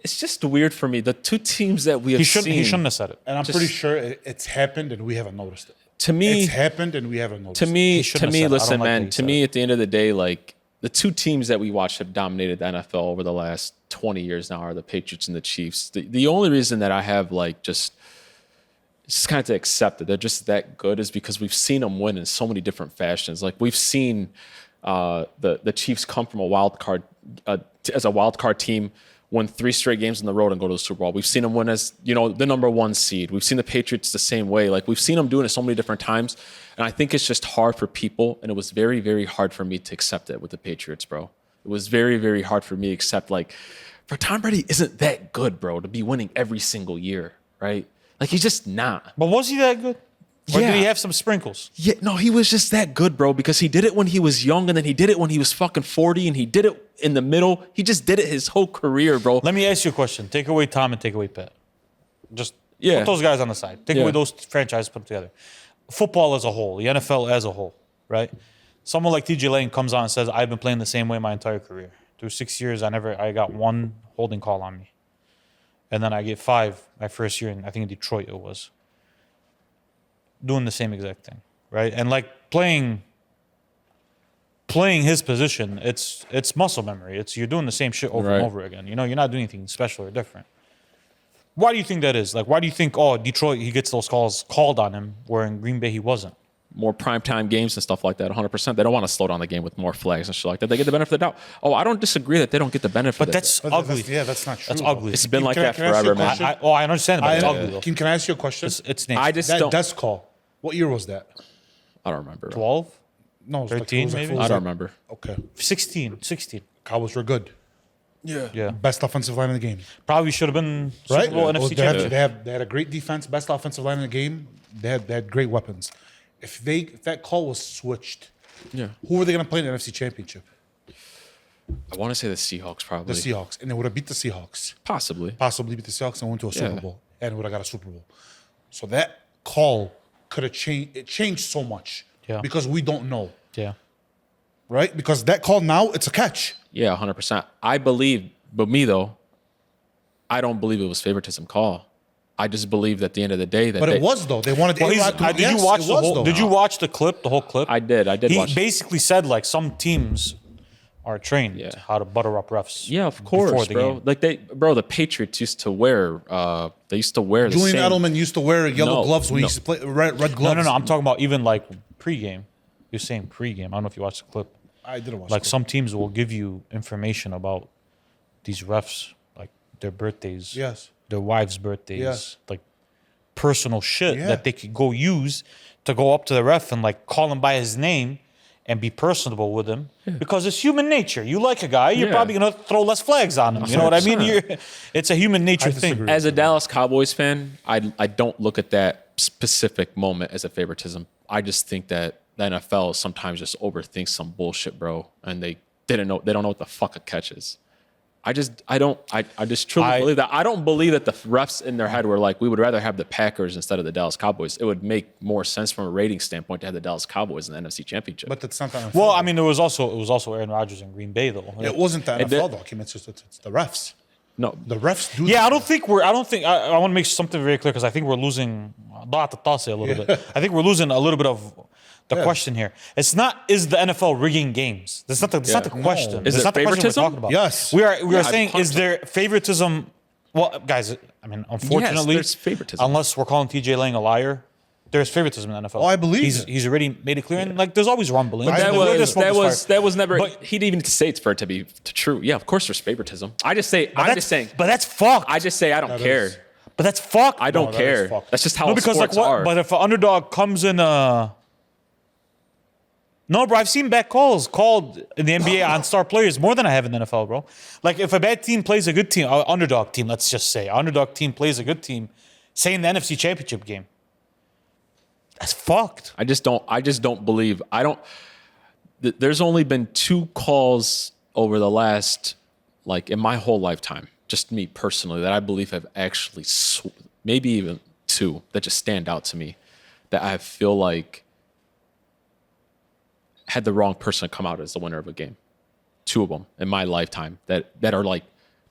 S2: it's just weird for me. The two teams that we have
S1: He
S2: seen,
S1: shouldn't have said it.
S3: And I'm pretty sure it's happened and we haven't noticed it.
S2: to me,
S3: It's happened and we haven't noticed
S2: to me,
S1: He shouldn't have said it. I
S2: listen,
S1: don't like that
S2: man.
S1: he
S2: To
S1: said
S2: me, at the end of the day, like the two teams that we watched have dominated the NFL over the last 20 years now are the Patriots and the Chiefs. The only reason that I have like just just kind of to accept that they're just that good is because we've seen them win in so many different fashions. Like we've seen the Chiefs come from a wild card as a wild card team, win 3 straight games on the road and go to the Super Bowl. We've seen them win as the number 1 seed. We've seen the Patriots the same way. Like we've seen them doing it so many different times, and I think it's just hard for people. And it was very, very hard for me to accept it with the Patriots, bro. It was very, very hard for me to accept for Tom Brady isn't that good, bro, to be winning every single year, right? Like he's just not.
S1: But was he that good? Or did he have some sprinkles?
S2: Yeah, no, he was just that good, bro, because he did it when he was young, and then he did it when he was fucking 40, and he did it in the middle. He just did it his whole career, bro.
S1: Let me ask you a question. Take away Tom and take away Pat. Just
S2: Yeah.
S1: put those guys on the side. Take away those franchises, put them together. Football as a whole, the NFL as a whole, right? Someone like TJ Lane comes on and says, I've been playing the same way my entire career. Through 6 years, I got 1 holding call on me. And then I get 5 my first year, I think in Detroit it was. Doing the same exact thing, right? And playing his position, it's muscle memory. You're doing the same shit over and over again. You're not doing anything special or different. Why do you think that is? Why do you think, Detroit, he gets those calls called on him, where in Green Bay he wasn't?
S2: More primetime games and stuff like that, 100%. They don't want to slow down the game with more flags and shit like that. They get the benefit of the doubt. Oh, I don't disagree that they don't get the benefit
S1: But
S2: of
S1: that's
S2: that.
S1: ugly.
S3: That's not true.
S1: That's ugly.
S2: It's been like
S3: Can I-
S2: that
S3: can I ask you
S2: forever,
S3: a
S2: man.
S3: question?
S1: I understand, but it's ugly though.
S3: Can I ask you a question?
S1: It's nature.
S2: I just
S3: that
S2: don't.
S3: desk call. What year was that?
S2: I don't remember.
S1: 12?
S3: No, it was
S1: 13
S3: it was
S1: maybe?
S3: it was
S2: I don't remember.
S3: Okay,
S1: 16.
S3: Cowboys were good.
S1: Yeah.
S3: Best offensive line in the game.
S1: Probably should have been Super
S3: Right?
S1: Bowl
S3: It was-
S1: NFC
S3: they, had,
S1: championship.
S3: they had a great defense, best offensive line in the game. They had great weapons. If that call was switched,
S2: Yeah.
S3: who were they going to play in the NFC Championship?
S2: I want to say the Seahawks probably.
S3: The Seahawks, and they would have beat the Seahawks.
S2: Possibly.
S3: Possibly beat the Seahawks and went to a Super
S2: Yeah.
S3: Bowl, and would have got a Super Bowl. So that call could have changed. It changed so much because we don't know,
S1: Yeah.
S3: right? Because that call now, it's a catch.
S2: Yeah, 100%. I believe, but me though, I don't believe it was favoritism call. I just believe that at the end of the day that
S3: But it was though. They wanted to.
S1: Did you watch the whole? Did you watch the clip? The whole clip?
S2: I did.
S1: He
S2: watch it.
S1: basically said some teams are trained
S2: Yeah.
S1: how to butter up refs.
S2: Yeah, of
S1: before
S2: course,
S1: the
S2: bro.
S1: game.
S2: The Patriots used to wear. They used to wear the
S3: Julian
S2: same.
S3: Edelman used to wear yellow
S2: No,
S3: gloves when he
S2: no.
S3: used to play red gloves.
S1: No. I'm talking about even pregame. You're saying pregame. I don't know if you watched the clip.
S3: I didn't watch.
S1: Some teams will give you information about these refs, their birthdays,
S3: Yes.
S1: their wives' birthdays,
S3: Yes.
S1: personal shit
S3: Yeah.
S1: that they could go use to go up to the ref and call him by his name and be personable with him because it's human nature. You like a guy, you're
S2: Yeah.
S1: probably gonna throw less flags on him. You know what I mean?
S2: 100%.
S1: It's a human nature thing.
S3: disagree.
S2: As a Dallas Cowboys fan, I don't look at that specific moment as a favoritism. I just think that the NFL sometimes just overthinks some bullshit, bro, and they don't know what the fuck a catch is. I just truly believe that. I don't believe that the refs in their head were we would rather have the Packers instead of the Dallas Cowboys. It would make more sense from a rating standpoint to have the Dallas Cowboys in the NFC Championship.
S3: But that's not the NFL.
S1: Well, I mean, it was also Aaron Rodgers in Green Bay though.
S3: it wasn't the NFL
S2: did-
S3: though. Kim. It's the refs.
S2: no,
S3: The refs do.
S1: Yeah, I want to make something very clear because I think we're losing a little bit. I think we're losing a little bit of the question here. It's not is the NFL rigging games. That's not the question.
S2: Is
S1: That's
S2: it
S1: not the question we're
S2: favoritism?
S1: talking about.
S3: Yes.
S1: We are
S2: Yeah,
S1: saying
S2: I'd punch
S1: is there favoritism? Well, guys, I mean, unfortunately,
S2: there's favoritism.
S1: unless we're calling TJ Lang a liar. There's favoritism in the NFL.
S3: Oh, I believe it.
S1: he's already made it clear, and there's always rumbling.
S2: that was never. He didn't even say it's for it to be true. Yeah, of course there's favoritism. I'm just saying.
S1: But that's fucked.
S2: I just say I don't care.
S1: But that's fucked.
S2: I don't
S3: that is
S2: care.
S3: fucked.
S2: That's just how
S1: No, because
S2: sports are.
S1: But if an underdog comes in, no, bro, I've seen bad calls called in the NBA on star players more than I have in the NFL, bro. If a bad team plays a good team, underdog team, let's just say, underdog team plays a good team, say in the NFC Championship game, that's fucked.
S2: I just don't believe. There's only been 2 calls over the last, in my whole lifetime, just me personally, that I believe have actually, maybe even 2 that just stand out to me, that I feel had the wrong person come out as the winner of a game. 2 of them in my lifetime that are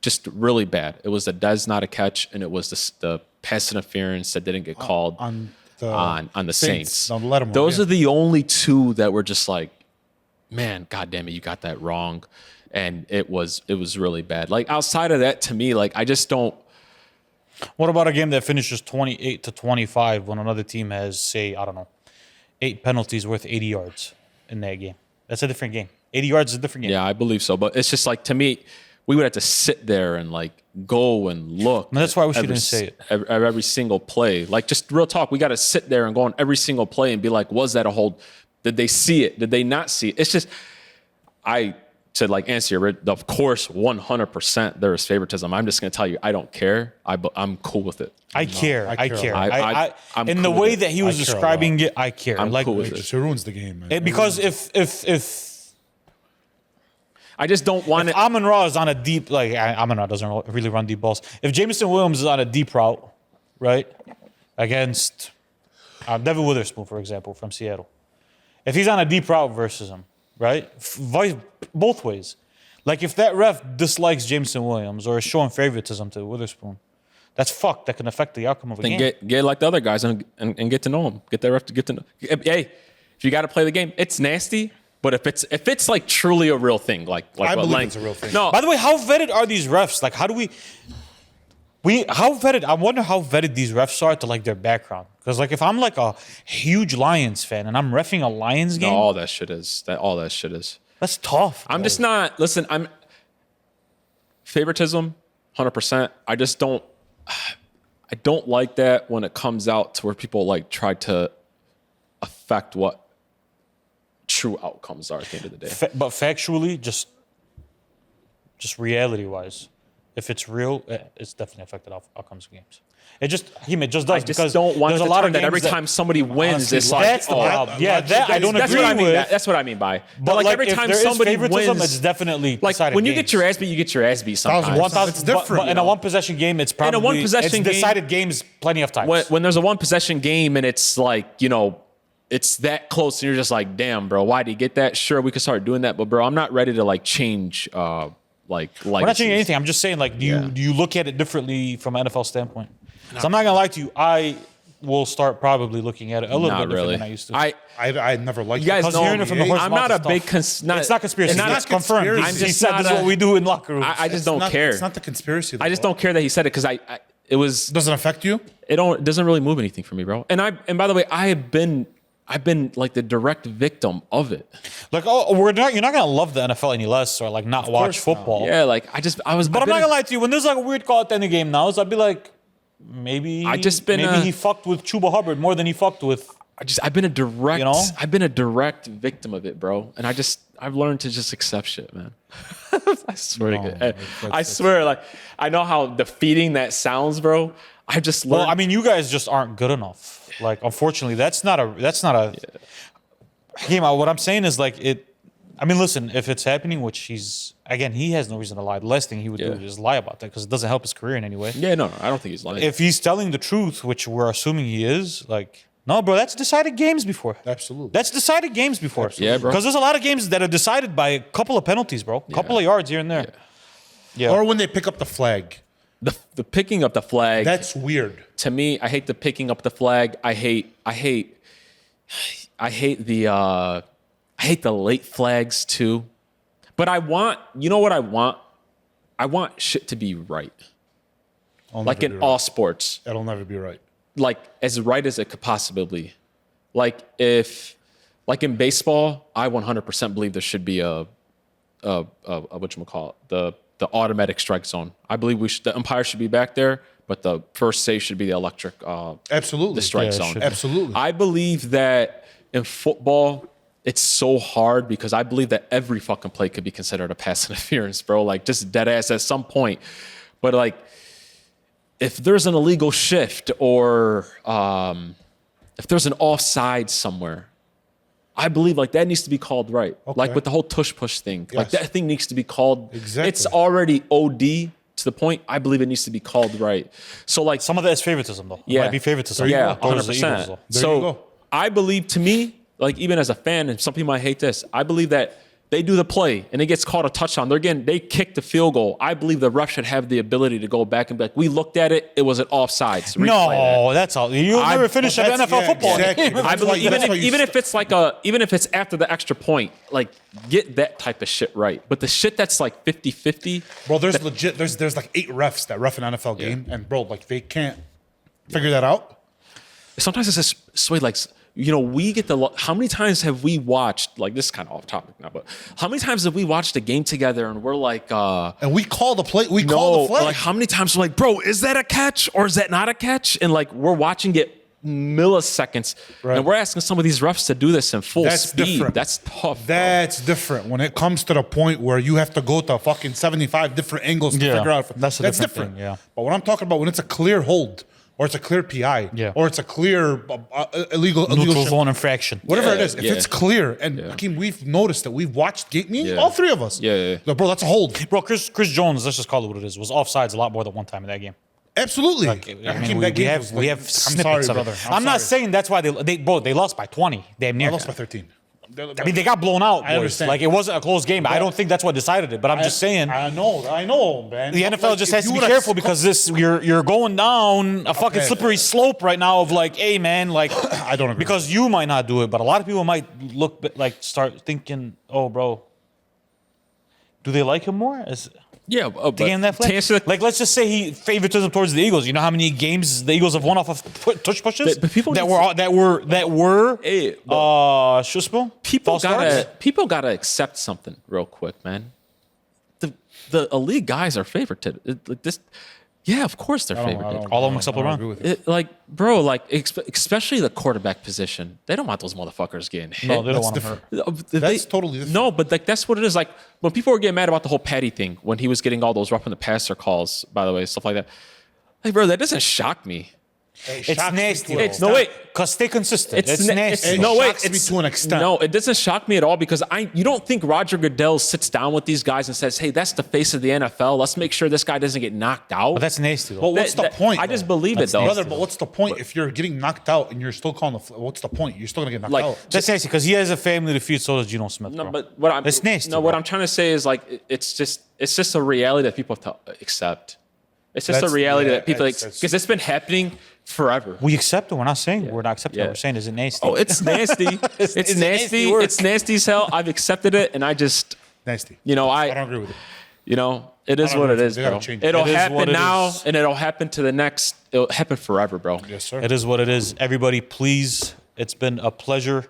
S2: just really bad. It was the Dez not a catch, and it was the pass interference that didn't get called on the Saints.
S3: On Lattimore,
S2: Those
S3: yeah.
S2: are the only 2 that were just man, God damn it, you got that wrong, and it was really bad. Outside of that, to me, I just don't.
S1: What about a game that finishes 28-25 when another team has, say, I don't know, 8 penalties worth 80 yards in that game? That's a different game. 80 yards is a different game.
S2: Yeah, I believe so. But it's just like, to me, we would have to sit there and like go and look.
S1: That's why we shouldn't say it.
S2: Every single play. Like, just real talk. We got to sit there and go on every single play and be like, was that a hold? Did they see it? Did they not see it? It's just, to like answer your, of course, 100% there is favoritism. I'm just going to tell you, I don't care. I'm cool with it.
S1: I care.
S2: I'm
S1: in
S2: cool
S1: the
S2: with
S1: way
S2: it.
S1: that he was describing it, I care.
S2: I'm
S1: like,
S2: cool with
S3: It just ruins the game, man.
S1: because if
S2: I just don't want it.
S1: Amon Ra is on a deep, like Amon Ra doesn't really run deep balls. If Jameson Williams is on a deep route, right, against Devin Witherspoon, for example, from Seattle, if he's on a deep route versus him, right, both ways. Like if that ref dislikes Jameson Williams or is showing favoritism to Witherspoon, that's fucked. That can affect the outcome of a game.
S2: Get like the other guys and get to know him. Get that ref to get to know. Hey, if you got to play the game, it's nasty. But if it's like truly a real thing, like
S3: I believe it's a real thing.
S2: No,
S1: By the way, how vetted are these refs? Like, how do we how vetted? I wonder how vetted these refs are to like their background. Because like, if I'm like a huge Lions fan and I'm reffing a Lions game,
S2: all that shit is.
S1: that's tough.
S2: I'm just not. Listen, I'm favoritism, 100%. I just don't. I don't like that when it comes out to where people like try to affect what true outcomes are at the end of the day.
S1: But factually, just reality-wise, if it's real, it's definitely affected outcomes of games. It just does.
S2: I just don't want
S1: there's
S2: it
S1: a
S2: to
S1: lot
S2: turn
S1: of
S2: that
S1: games
S2: every time somebody wins, it's like,
S1: that's the problem. Yeah, that I don't
S2: that's
S1: agree
S2: what I mean.
S1: with.
S2: That's what I mean by.
S1: But like
S2: every
S1: if
S2: time
S1: there is
S2: somebody
S1: favoritism,
S2: wins,
S1: it's definitely
S2: like
S1: decided
S2: when you
S1: games.
S2: get your ass beat, you get your ass beat sometimes.
S3: 1,000%. It's different,
S1: But in a one-possession game, it's probably
S2: one-possession
S1: it's
S2: game-
S1: decided games plenty of times.
S2: When there's a one possession game and it's like, it's that close and you're just like, damn, bro, why did he get that? Sure, we could start doing that, but bro, I'm not ready to like change like
S1: We're not changing anything. I'm just saying, like, do you look at it differently from an NFL standpoint? So I'm not gonna lie to you. I will start probably looking at it a little
S2: not
S1: bit different
S2: really.
S1: than I used to.
S3: I never liked
S2: You guys
S1: Because
S2: know
S1: hearing it from the
S2: me.
S1: horse's
S2: I'm
S1: mouth
S2: not a
S1: is
S2: big
S1: tough.
S2: conspiracy.
S1: It's not conspiracy.
S2: It's not
S1: It's confirmed.
S3: conspiracy.
S2: I'm
S1: He
S2: just
S1: said
S2: not
S1: this is
S2: a-
S1: what we do in locker rooms.
S2: I just don't care.
S3: It's not the conspiracy.
S2: I just don't care that he said it because it was
S3: Doesn't affect you?
S2: it doesn't really move anything for me, bro. And by the way, I've been like the direct victim of it.
S1: Like, you're not gonna love the NFL any less, or like not watch
S3: course not.
S1: football.
S2: Yeah, like I was.
S1: But I'm not gonna lie to you. When there's like a weird call at the end of the game now, so I'd be like, maybe he fucked with Chuba Hubbard more than he fucked with.
S2: I've been a direct.
S1: You know?
S2: I've been a direct victim of it, bro. And I've learned to just accept shit, man. I swear to God. I swear, like I know how defeating that sounds, bro. I just learned.
S1: Well, I mean, you guys just aren't good enough. Like, unfortunately, that's not a game. What I'm saying is like it. I mean, listen, if it's happening, which he has no reason to lie. The last thing he would do is lie about that because it doesn't help his career in any way.
S2: Yeah, no, I don't think he's lying.
S1: If he's telling the truth, which we're assuming he is, like, no, bro, that's decided games before.
S3: Absolutely.
S1: That's decided games before.
S3: Absolutely.
S2: Yeah, bro.
S1: Because there's a lot of games that are decided by a couple of penalties, bro. A couple of yards here and there. Yeah.
S3: Or when they pick up the flag.
S2: the picking up the flag.
S3: That's weird.
S2: To me, I hate the picking up the flag. I hate the late flags too. But you know what I want? I want shit to be right. Like in all sports.
S3: It'll never be right.
S2: Like as right as it could possibly be. Like in baseball, I 100% believe there should be a whatchamacallit, the automatic strike zone. I believe the umpire should be back there, but the first say should be the electric
S3: Absolutely.
S2: the strike
S1: Yeah, it
S2: zone.
S1: should.
S3: Absolutely.
S2: I believe that in football, it's so hard because I believe that every fucking play could be considered a pass interference, bro. Like just dead ass at some point. But like, if there's an illegal shift or if there's an offside somewhere, I believe like that needs to be called right.
S3: Okay.
S2: Like with the whole tush push thing, like
S3: Yes.
S2: that thing needs to be called.
S3: Exactly.
S2: It's already OD to the point. I believe it needs to be called right. So like
S1: Some of that is favoritism, though. It
S2: yeah.
S1: might be favoritism.
S2: Yeah,
S1: Towards the Eagles,
S2: 100%.
S1: though.
S3: There you
S2: So
S3: go.
S2: I believe, to me, like even as a fan, and some people might hate this, I believe that They do the play and it gets called a touchdown. They kick the field goal. I believe the ref should have the ability to go back and be like, we looked at it. It was an offsides.
S1: No, that's all. You'll never finish an NFL football
S3: exactly.
S1: game.
S2: I believe even
S3: you-
S2: if it's after the extra point, like get that type of shit right. But the shit that's like 50-50.
S3: Bro, there's like 8 refs that ref an NFL game, and bro, like they can't figure that out.
S2: Sometimes it's just sway like, we get how many times have we watched, like this is kind of off topic now, but how many times have we watched a game together and we're like,
S3: And we call the play, call the flag.
S2: like how many times we're like, bro, is that a catch or is that not a catch? And like we're watching it milliseconds,
S3: Right.
S2: and we're asking some of these refs to do this in full
S3: That's
S2: speed.
S3: different.
S2: That's tough.
S3: That's different when it comes to the point where you have to go to fucking 75 different angles to
S1: Yeah,
S3: figure out.
S1: that's a different thing, yeah.
S3: But what I'm talking about when it's a clear hold, or it's a clear PI,
S1: Yeah.
S3: or it's a clear illegal
S1: Neutral
S3: shot,
S1: zone infraction.
S3: whatever it is, if
S2: yeah.
S3: it's clear, and Hakeem, we've noticed that we've watched all 3 of us.
S2: Yeah.
S3: No, bro, that's a hold.
S1: Bro, Chris Jones, let's just call it what it is, was offsides a lot more than one time in that game.
S3: Absolutely.
S1: I
S3: Hakeem,
S1: mean,
S3: that game was
S1: we
S3: like-
S1: have
S3: I'm
S1: snippets
S3: sorry,
S1: of
S3: brother.
S1: it. I'm not saying that's why they lost by 20. Damn near.
S3: I lost by 13.
S1: I mean, they got blown out.
S3: I
S1: Boys.
S3: understand.
S1: Like it wasn't a close game. I don't think that's what decided it. But I'm just saying.
S3: I know, man.
S1: The NFL
S3: Like,
S1: just
S3: if
S1: has to
S3: you
S1: be
S3: would've
S1: careful because you're going down a fucking slippery slope right now of like, hey man, like
S3: I don't agree.
S1: because you might not do it, but a lot of people might start thinking, oh bro, do they like him more?
S2: Yeah,
S1: The game that
S2: to answer the,
S1: like let's just say he favoritism towards the Eagles. You know how many games the Eagles have won off of tush pushes
S2: But people
S1: that
S2: need
S1: were
S2: Hey,
S1: Schussel?
S2: people
S1: False starts?
S2: gotta accept something real quick, man. The elite guys are favorited. Like this, yeah, of course they're favorited.
S1: All of them except LeBron.
S3: I agree with you.
S2: Bro, especially the quarterback position, they don't want those motherfuckers getting hit.
S1: No, they don't
S3: That's
S1: want him
S3: different.
S1: hurt.
S3: That's totally different.
S2: No, but like that's what it is. Like when people were getting mad about the whole Patty thing, when he was getting all those roughing the passer calls, by the way, stuff like that. Like, bro, that doesn't shock me.
S1: It's nasty.
S2: No, wait.
S1: Because stay consistent. It's nasty.
S3: It shocks me to an extent.
S2: No, it doesn't shock me at all because you don't think Roger Goodell sits down with these guys and says, hey, that's the face of the NFL. Let's make sure this guy doesn't get knocked out.
S1: But that's nasty though.
S3: But what's the point?
S2: I just
S3: though?
S2: believe it though.
S3: Brother, but what's the point if you're getting knocked out and you're still calling what's the point? You're still gonna get knocked
S2: Like,
S3: out.
S1: That's nasty because he has a family to feed. So does Geno Smith.
S2: No,
S1: bro.
S2: but what I'm
S1: It's nasty.
S2: No, what
S1: bro.
S2: I'm trying to say is like it's just a reality that people have to accept. It's just
S3: That's-
S2: a reality
S3: yeah,
S2: that people
S3: that's-
S2: because it's been happening forever.
S1: We accept it. We're not saying we're not accepting it.
S2: Yeah.
S1: We're saying is it nasty?
S2: Oh, it's nasty. It's
S1: it's
S2: nasty.
S1: nasty work.
S2: It's nasty as hell. I've accepted it, and I just,
S3: Nasty.
S2: you know,
S3: I don't agree with it.
S2: you know, it is
S3: I don't
S2: what it
S3: agree.
S2: is,
S3: They gotta
S2: bro.
S3: change it.
S2: It'll
S1: It is
S2: happen
S1: what it
S2: now,
S1: is.
S2: and it'll happen to the next. It'll happen forever, bro.
S3: Yes, sir.
S1: It is what it is. Everybody, please. It's been a pleasure.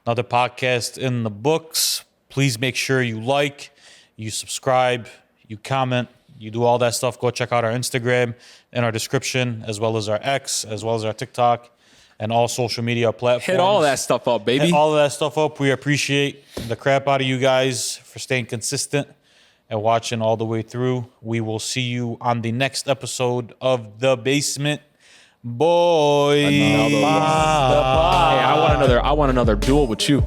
S1: Another podcast in the books. Please make sure you like, you subscribe, you comment, you do all that stuff. Go check out our Instagram in our description, as well as our X, as well as our TikTok, and all social media platforms.
S2: Hit all that stuff up, baby.
S1: Hit all of that stuff up. We appreciate the crap out of you guys for staying consistent and watching all the way through. We will see you on the next episode of The Basement Boys.
S2: Hey, I want another duel with you.